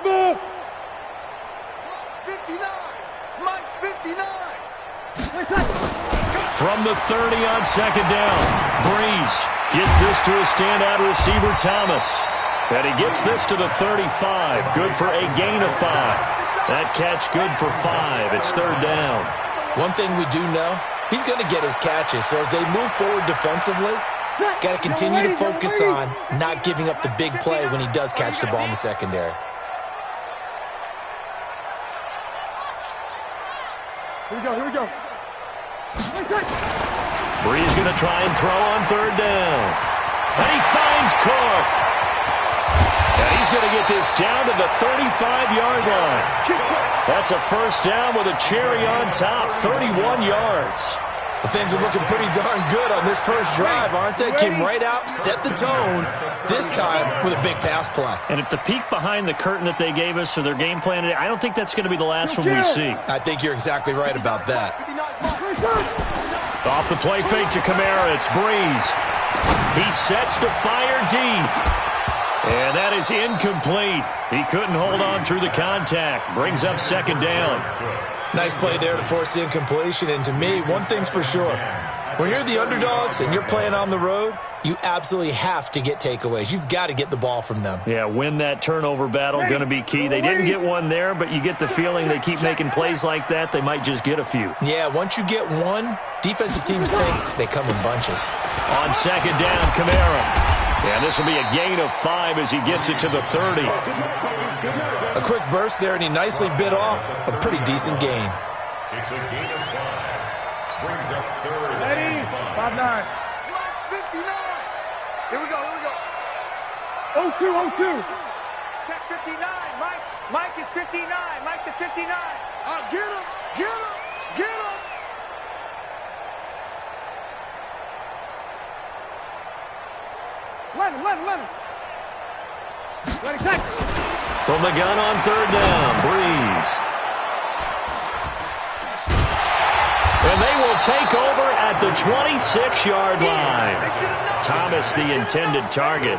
Small. 59. Mike's 59. From the 30 on second down, Breeze gets this to a standout receiver, Thomas. And he gets this to the 35. Good for a gain of 5. That catch good for 5. It's third down. One thing we do know, he's going to get his catches. So as they move forward defensively, got to continue to focus on not giving up the big play when he does catch the ball in the secondary. Here we go. Breeze going to try and throw on third down. And he finds Cook. And he's going to get this down to the 35-yard line. That's a first down with a cherry on top, 31 yards. Well, things are looking pretty darn good on this first drive, aren't they? Came right out, set the tone, this time with a big pass play. And if the peek behind the curtain that they gave us or their game plan today, I don't think that's going to be the last one we see. I think you're exactly right about that. Off the play fake to Kamara, it's Breeze. He sets to fire deep. And that is incomplete. He couldn't hold on through the contact. Brings up second down. Nice play there to force the incompletion. And to me, one thing's for sure. When you're the underdogs and you're playing on the road, you absolutely have to get takeaways. You've got to get the ball from them. Yeah, win that turnover battle, going to be key. They didn't get one there, but you get the feeling they keep making plays like that, they might just get a few. Yeah, once you get one, defensive teams think they come in bunches. On second down, Kamara. And this will be a gain of 5 as he gets it to the 30. A quick burst there, and he nicely bit off a pretty decent gain. It's a gain of 5. Brings up third. Ready? 5-9. Mike's 59. Here we go. 0-2. Check 59. Mike is 59. Mike to 59. Get him. 11. Ready, take. From the gun on third down, Breeze. And they will take over at the 26-yard line. Thomas, the intended target.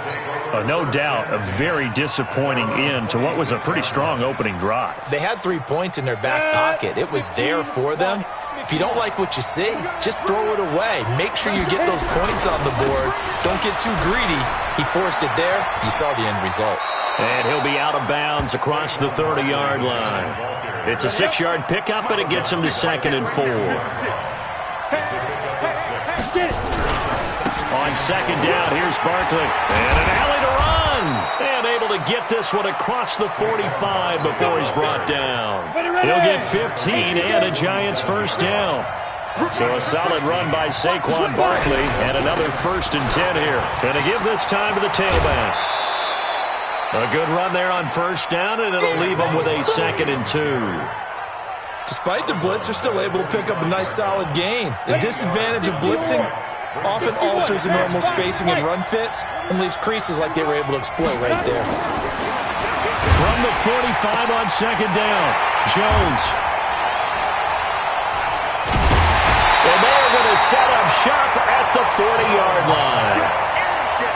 No doubt, a very disappointing end to what was a pretty strong opening drive. They had 3 points in their back pocket. It was there for them. If you don't like what you see, just throw it away. Make sure you get those points on the board. Don't get too greedy. He forced it there. You saw the end result. And he'll be out of bounds across the 30-yard line. It's a 6-yard pickup, and it gets him to 2nd and 4. On second down, here's Barkley. And an alley to run. And able to get this one across the 45 before he's brought down. He'll get 15 and a Giants first down. So a solid run by Saquon Barkley and another 1st and 10 here. Going to give this time to the tailback. A good run there on first down, and it'll leave them with a 2nd and 2. Despite the blitz, they're still able to pick up a nice solid gain. The disadvantage of blitzing often alters the normal spacing and run fits and leaves creases like they were able to exploit right there. From the 45 on second down, Jones. And they're going to set up shop at the 40-yard line.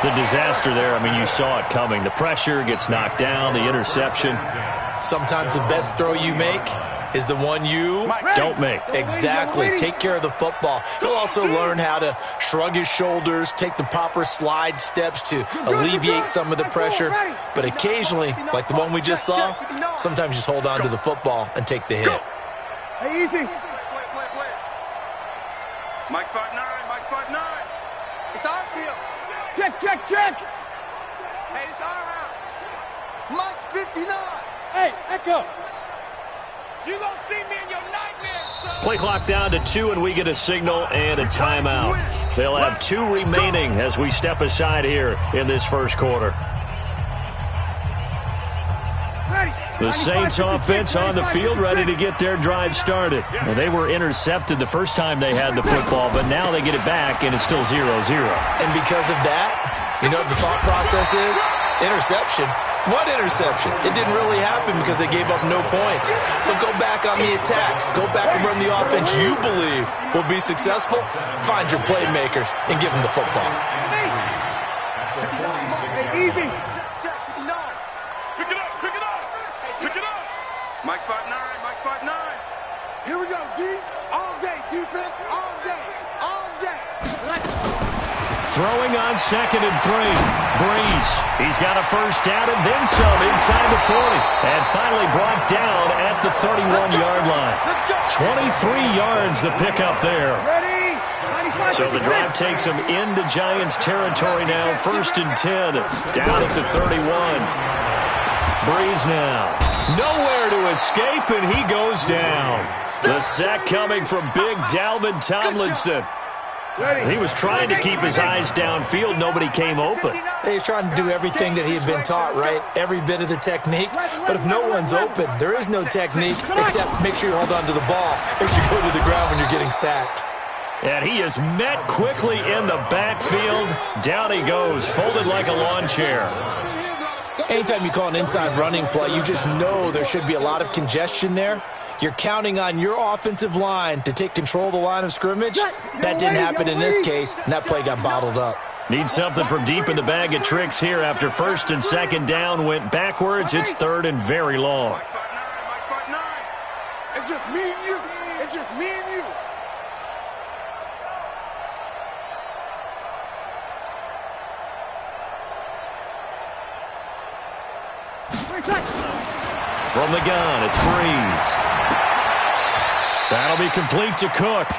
The disaster there, I mean, you saw it coming. The pressure gets knocked down, the interception. Sometimes the best throw you make is the one you don't make. Exactly. Take care of the football. He'll also learn how to shrug his shoulders, take the proper slide steps to alleviate some of the pressure. But occasionally, like the one we just saw, sometimes just hold on to the football and take the hit. Hey, easy. Play. Mike's 5'9", Mike's 5'9". It's our field. Check. Hey, it's our house. Mike's 59. Hey, Echo. You gonna see me in your nightmares, son. Play clock down to 2, and we get a signal and a timeout. They'll have 2 remaining as we step aside here in this first quarter. The Saints offense on the field ready to get their drive started. Well, they were intercepted the first time they had the football, but now they get it back, and it's still 0-0. And because of that, you know what the thought process is? Interception. What interception? It didn't really happen because they gave up no points. So go back on the attack. Go back and run the offense you believe will be successful. Find your playmakers and give them the football. Hey, easy. Pick it up. Mike's 5'9", Mike's 5'9". Here we go, D. All day, defense, all day. Throwing on 2nd and 3. Breeze. He's got a first down and then some inside the 40. And finally brought down at the 31-yard line. 23 yards the pickup there. Ready? So the drive takes him into Giants territory now. 1st and 10. Down at the 31. Breeze now. Nowhere to escape, and he goes down. The sack coming from big Dalvin Tomlinson. He was trying to keep his eyes downfield. Nobody came open. He's trying to do everything that he had been taught, right? Every bit of the technique. But if no one's open, there is no technique except make sure you hold on to the ball as you go to the ground when you're getting sacked. And he is met quickly in the backfield. Down he goes, folded like a lawn chair. Anytime you call an inside running play, you just know there should be a lot of congestion there. You're counting on your offensive line to take control of the line of scrimmage. That didn't happen in this case, and that play got bottled up. Need something from deep in the bag of tricks here after 1st and 2nd down. Went backwards. It's 3rd and very long. Mike's 5'9". It's just me and you. It's just me and you. From the gun, it's Breeze. That'll be complete to Cook.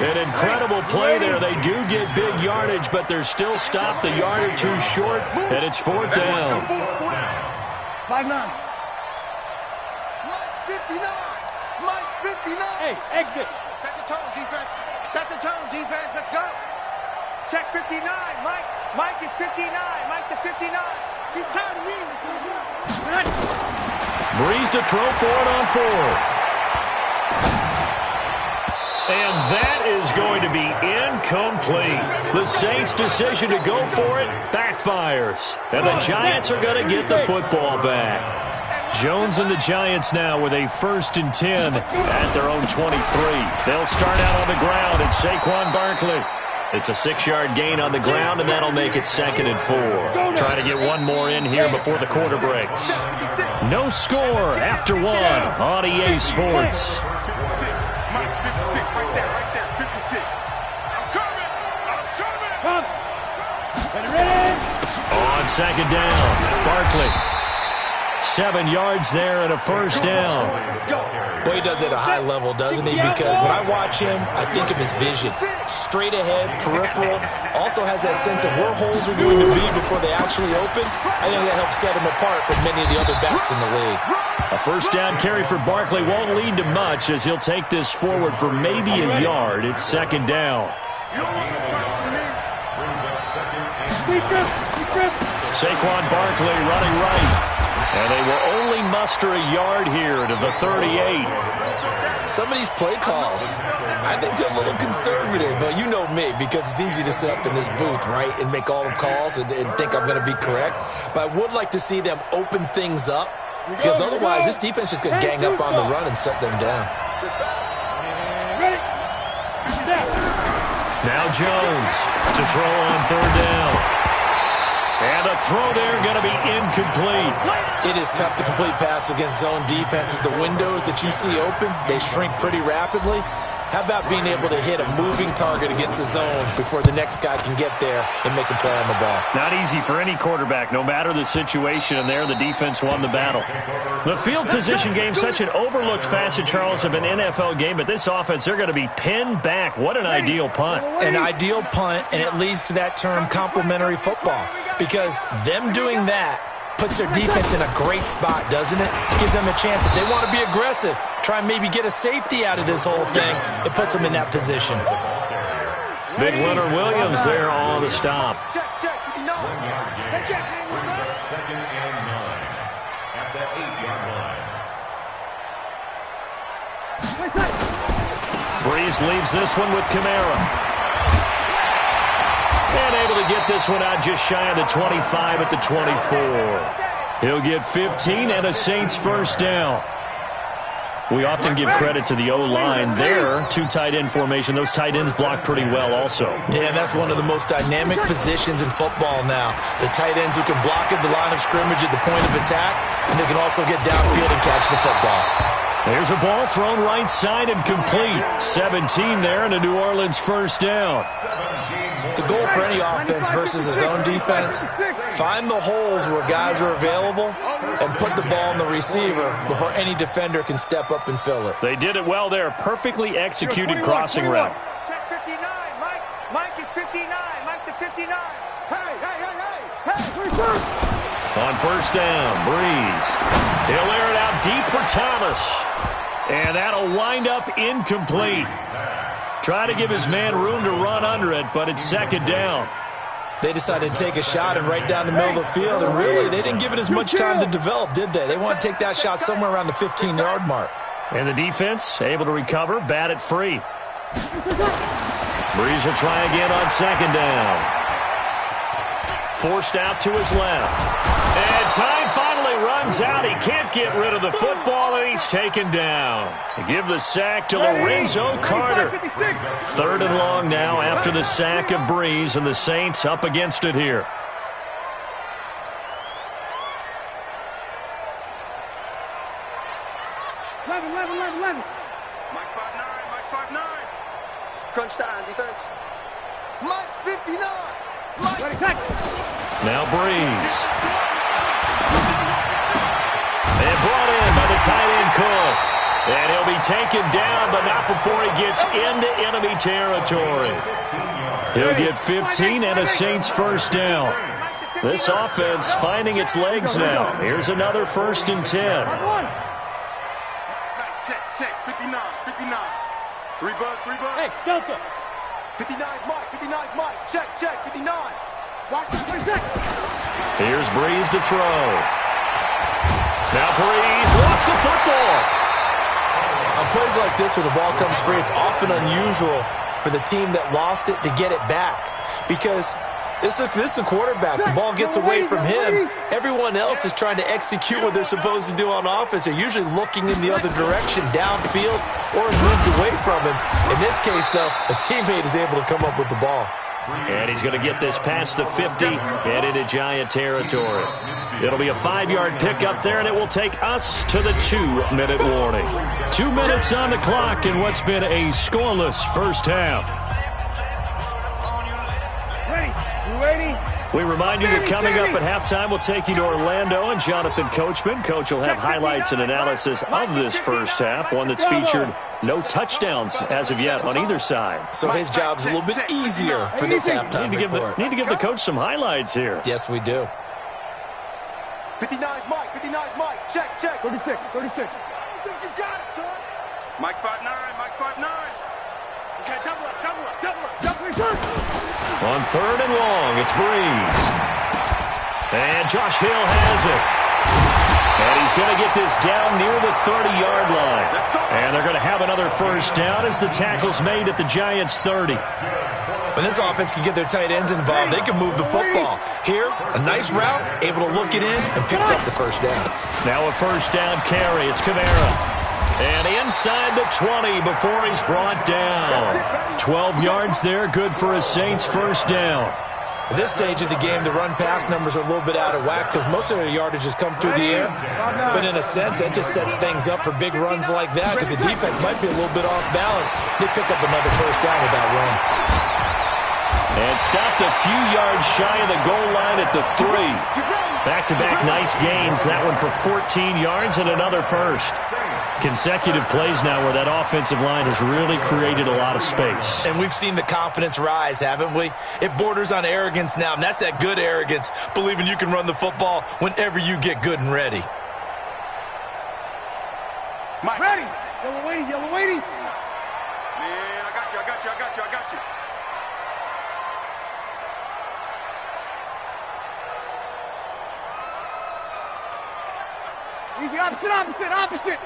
An incredible play there. They do get big yardage, but they're still stopped a yard or two short, and it's 4th down. 5'9". Mike's 59. Mike's 59. Hey, exit. Set the tone, defense. Let's go. Check 59. Mike is 59. Mike to 59. He's tired of me. Breeze to throw for it on 4th. And that is going to be incomplete. The Saints' decision to go for it backfires. And the Giants are going to get the football back. Jones and the Giants now with a 1st and 10 at their own 23. They'll start out on the ground at Saquon Barkley. It's a 6-yard gain on the ground, and that'll make it 2nd and 4. Trying to get one more in here before the quarter breaks. No score after 1 on EA Sports. Mike, 56, right there, 56. I'm coming. On 2nd down, Barkley. 7 yards there and a 1st down. Boy, he does it at a high level, doesn't he? Because when I watch him, I think of his vision. Straight ahead, peripheral. Also has that sense of where holes are going to be before they actually open. I think that helps set him apart from many of the other backs in the league. A 1st down carry for Barkley won't lead to much as he'll take this forward for maybe a yard. It's 2nd down. Saquon Barkley running right. And they will only muster a yard here to the 38. Some of these play calls, I think they're a little conservative. But you know me, because it's easy to sit up in this booth, right, and make all the calls and think I'm going to be correct. But I would like to see them open things up, because otherwise this defense is going to gang up on the run and shut them down. Now Jones to throw on 3rd down. And the throw there going to be incomplete. It is tough to complete passes against zone defenses. The windows that you see open, they shrink pretty rapidly. How about being able to hit a moving target against a zone before the next guy can get there and make a play on the ball? Not easy for any quarterback, no matter the situation, and there the defense won the battle. The field position game, such an overlooked facet, Charles, of an NFL game, but this offense, they're going to be pinned back. What an ideal punt. An ideal punt, and it leads to that term complementary football, because them doing that puts their defense in a great spot, doesn't it? Gives them a chance. If they want to be aggressive, try and maybe get a safety out of this whole thing, it puts them in that position. Big Leonard Williams there on the stop. Second and 9 at the 8-yard line. Breeze leaves this one with Kamara. And able to get this one out just shy of the 25 at the 24. He'll get 15 and a Saints first down. We often give credit to the O-line there. Two tight end formation. Those tight ends block pretty well also. Yeah, that's one of the most dynamic positions in football now. The tight ends who can block at the line of scrimmage at the point of attack, and they can also get downfield and catch the football. There's a ball thrown right side and complete. 17 there and a New Orleans first down. The goal for any offense versus a zone defense, find the holes where guys are available and put the ball on the receiver before any defender can step up and fill it. They did it well there. Perfectly executed crossing route. Check 59. Mike is 59. Mike to 59. Hey. On first down, Breeze. He'll air it out deep for Thomas. And that'll wind up incomplete. Try to give his man room to run under it, but it's second down. They decided to take a shot and right down the middle of the field, and really, they didn't give it as much time to develop, did they? They want to take that shot somewhere around the 15-yard mark. And the defense able to recover, bat it free. Breeze will try again on second down. Forced out to his left. And time finally runs out. He can't get rid of the football, and he's taken down. Give the sack to Lorenzo Carter. Third and long now after the sack of Breeze, and the Saints up against it here. Mike 5'9. Crunch time, defense. Mike's 59. Now Breeze. And brought in by the tight end Cook. And he'll be taken down, but not before he gets into enemy territory. He'll get 15 and a Saints first down. This offense finding its legs now. Here's another 1st and 10. Check. 59. 3 buzz. Hey, Delta. 59 Mike. Check. 59. Watch the 26. Here's Breeze to throw. Now Breeze lost the football. On plays like this where the ball comes free, it's often unusual for the team that lost it to get it back. Because this is a quarterback. The ball gets away from him. Everyone else is trying to execute what they're supposed to do on offense. They're usually looking in the other direction, downfield, or moved away from him. In this case, though, a teammate is able to come up with the ball. And he's going to get this past the 50 and into Giant territory. It'll be a 5-yard pickup there, and it will take us to the 2-minute warning. 2 minutes on the clock in what's been a scoreless first half. Ready? We remind you that coming up at halftime, we'll take you to Orlando and Jonathan Coachman. Coach will have highlights and analysis of this first half, one that's featured no touchdowns as of yet on either side. So his job's a little bit easier for this halftime report. Need to give the coach some highlights here. Yes, we do. 59 Mike. Check. 36. You got it, son. Mike 5'9. Okay, double up. On third and long, it's Breeze. And Josh Hill has it. And he's going to get this down near the 30-yard line. And they're going to have another first down as the tackle's made at the Giants' 30. When this offense can get their tight ends involved, they can move the football. Here, a nice route, able to look it in, and picks up the first down. Now a first down carry. It's Kamara. And inside the 20 before he's brought down. 12 yards there, good for a Saints first down. At this stage of the game, the run-pass numbers are a little bit out of whack because most of their yardage has come through the air. But in a sense, that just sets things up for big runs like that because the defense might be a little bit off balance. They pick up another first down with that run. And stopped a few yards shy of the goal line at the 3. Back-to-back nice gains. That one for 14 yards and another first. Consecutive plays now where that offensive line has really created a lot of space. And we've seen the confidence rise, haven't we? It borders on arrogance now, and that's that good arrogance, believing you can run the football whenever you get good and ready. Mike. Ready. Yellow weighty, yellow weighty. Man, I got you, I got you, I got you, I got you. Easy, opposite, opposite, opposite.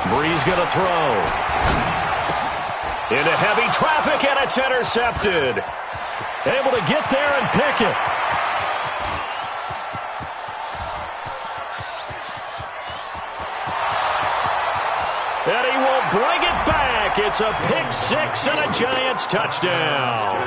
Breeze going to throw. Into heavy traffic, and it's intercepted. Able to get there and pick it. And he will bring it back. It's a pick six and a Giants touchdown.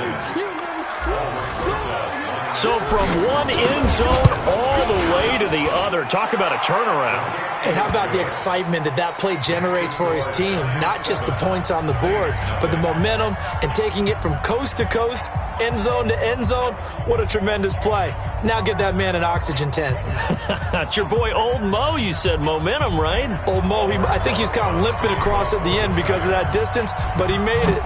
So from one end zone all the way to the other. Talk about a turnaround. And how about the excitement that that play generates for his team? Not just the points on the board, but the momentum and taking it from coast to coast, end zone to end zone. What a tremendous play. Now get that man an oxygen tent. It's your boy Old Mo, you said. Momentum, right? Old Mo, I think he's kind of limping across at the end because of that distance, but he made it.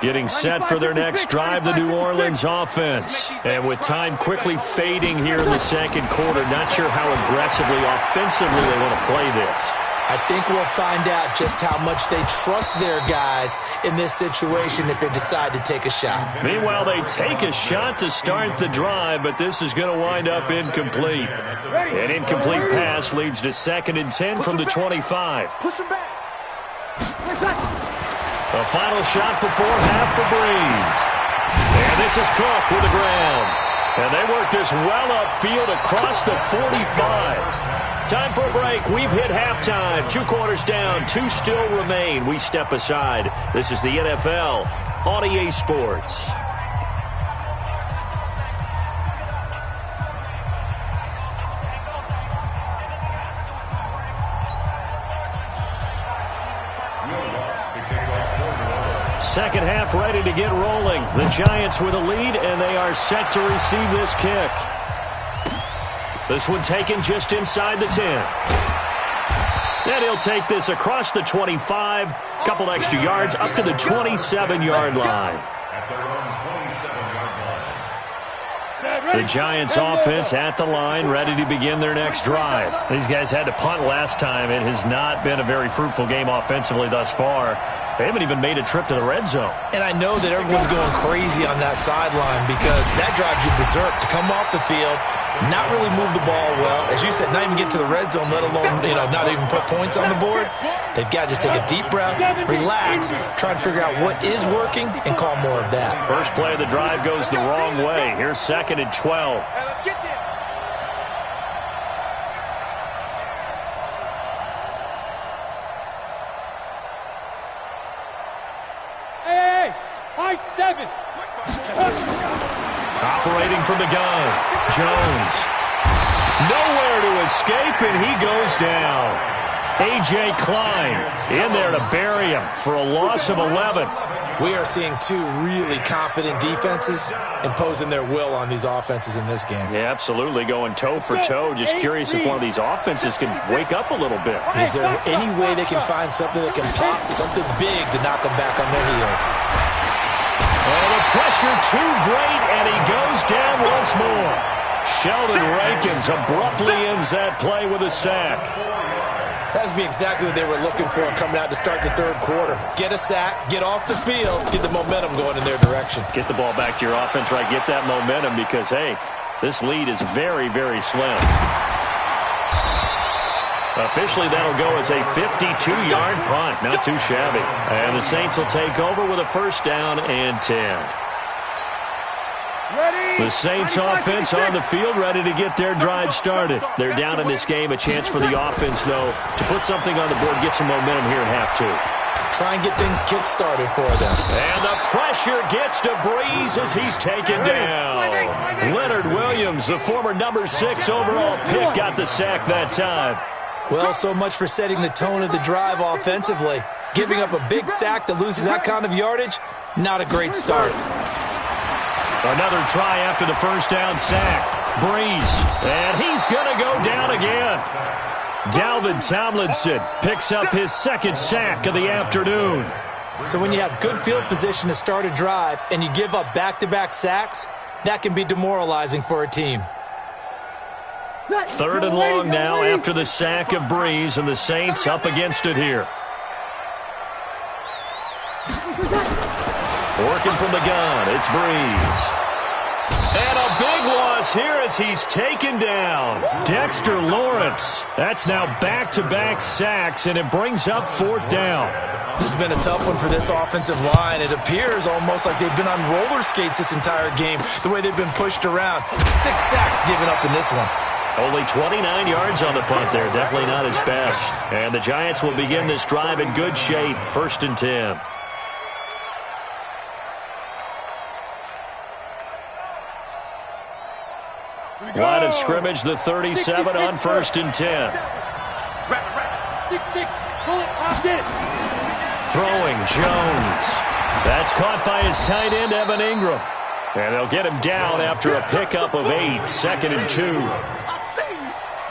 Getting set for their next drive, the New Orleans offense. And with time quickly fading here in the second quarter, not sure how aggressively, offensively they want to play this. I think we'll find out just how much they trust their guys in this situation if they decide to take a shot. Meanwhile, they take a shot to start the drive, but this is going to wind up incomplete. An incomplete pass leads to 2nd and 10 from the 25. Push him back. A final shot before half for Breeze. And this is Cook with the ground. And they work this well upfield across the 45. Time for a break. We've hit halftime. 2 quarters down. 2 still remain. We step aside. This is the NFL on EA Sports. Second half ready to get rolling. The Giants with a lead, and they are set to receive this kick. This one taken just inside the 10. And he'll take this across the 25, couple extra yards, up to the 27-yard line. The Giants offense at the line, ready to begin their next drive. These guys had to punt last time. It has not been a very fruitful game offensively thus far. They haven't even made a trip to the red zone. And I know that everyone's going crazy on that sideline because that drives you berserk to come off the field, not really move the ball well. As you said, not even get to the red zone, let alone, not even put points on the board. They've got to just take a deep breath, relax, try and figure out what is working, and call more of that. First play of the drive goes the wrong way. Here's 2nd and 12. Hey, let's get there. Hey, high 7. Operating from the gun, Jones. Nowhere to escape, and he goes down. A.J. Klein in there to bury him for a loss of 11. We are seeing 2 really confident defenses imposing their will on these offenses in this game. Yeah, absolutely, going toe for toe. Just curious if one of these offenses can wake up a little bit. Is there any way they can find something that can pop something big to knock them back on their heels? Oh, the pressure too great, and he goes down once more. Sheldon Rankins abruptly ends that play with a sack. That's be exactly what they were looking for coming out to start the third quarter. Get a sack, get off the field, get the momentum going in their direction. Get the ball back to your offense, right? Get that momentum because, hey, this lead is very, very slim. Officially, that'll go as a 52-yard punt. Not too shabby. And the Saints will take over with a first down and 10. The Saints offense on the field, ready to get their drive started. They're down in this game. A chance for the offense, though, to put something on the board, get some momentum here in half two. Try and get things kick-started for them. And the pressure gets to Breeze as he's taken down. Leonard Williams, the former number 6 overall pick, got the sack that time. Well, so much for setting the tone of the drive offensively. Giving up a big sack that loses that kind of yardage, not a great start. Another try after the first down sack. Breeze, and he's going to go down again. Dalvin Tomlinson picks up his second sack of the afternoon. So when you have good field position to start a drive and you give up back-to-back sacks, that can be demoralizing for a team. 3rd and long now after the sack of Breeze, and the Saints up against it here. Working from the gun, it's Breeze. And a big loss here as he's taken down. Dexter Lawrence. That's now back-to-back sacks, and it brings up 4th down. This has been a tough one for this offensive line. It appears almost like they've been on roller skates this entire game, the way they've been pushed around. 6 sacks given up in this one. Only 29 yards on the punt there. Definitely not his best. And the Giants will begin this drive in good shape. 1st and 10. Line of scrimmage, the 37 on 1st and 10. 6-6. Pull it. I'll get it. Throwing Jones. That's caught by his tight end, Evan Ingram. And they'll get him down after a pickup of 8. 2nd and 2.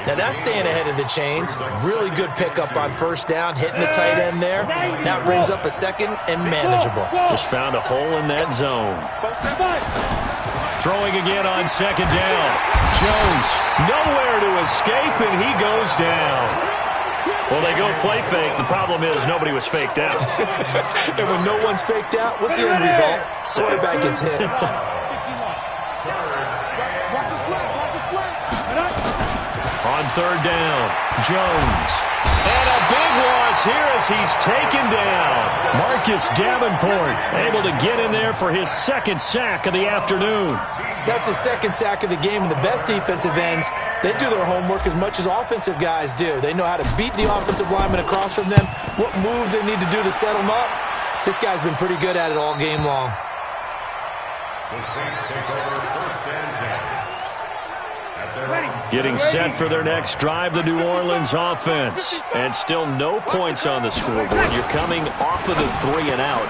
Now that's staying ahead of the chains. Really good pickup on 1st down, hitting the tight end there. Now it brings up a 2nd and manageable. Just found a hole in that zone. Throwing again on 2nd down. Jones, nowhere to escape, and he goes down. Well, they go play fake. The problem is nobody was faked out. And when no one's faked out, what's the end result? Quarterback gets hit. On 3rd down, Jones. And a big loss here as he's taken down. Marcus Davenport able to get in there for his 2nd sack of the afternoon. That's his 2nd sack of the game, and the best defensive ends, they do their homework as much as offensive guys do. They know how to beat the offensive lineman across from them, what moves they need to do to set them up. This guy's been pretty good at it all game long. The Saints take over 1st and 10. Getting set for their next drive, the New Orleans offense. And still no points on the scoreboard. You're coming off of the 3 and out.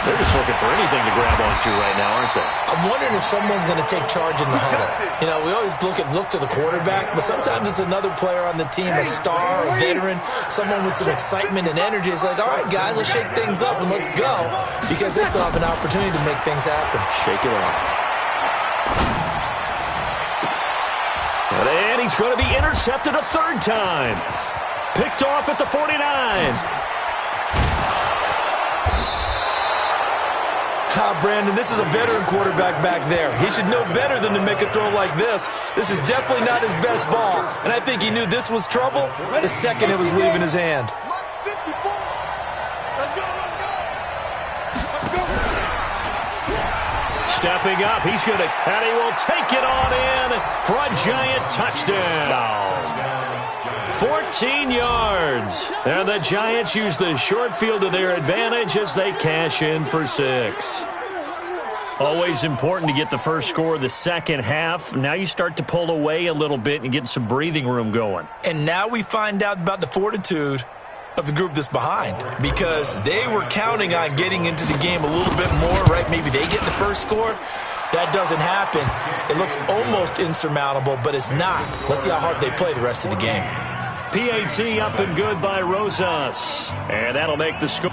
They're just looking for anything to grab onto right now, aren't they? I'm wondering if someone's going to take charge in the huddle. You know, we always look to the quarterback, but sometimes it's another player on the team, a star, a veteran, someone with some excitement and energy. It's like, all right, guys, let's shake things up and let's go, because they still have an opportunity to make things happen. Shake it off. And he's going to be intercepted a 3rd time. Picked off at the 49. Brandon, this is a veteran quarterback back there. He should know better than to make a throw like this. This is definitely not his best ball, and I think he knew this was trouble the second it was leaving his hand. Stepping up, he's going to, and he will take it on in for a Giant touchdown. 14 yards. And the Giants use the short field to their advantage as they cash in for 6. Always important to get the first score of the second half. Now you start to pull away a little bit and get some breathing room going. And now we find out about the fortitude of the group that's behind, because they were counting on getting into the game a little bit more, right? Maybe they get the first score. That doesn't happen. It looks almost insurmountable, but it's not. Let's see how hard they play the rest of the game. PAT up and good by Rosas. And that'll make the score.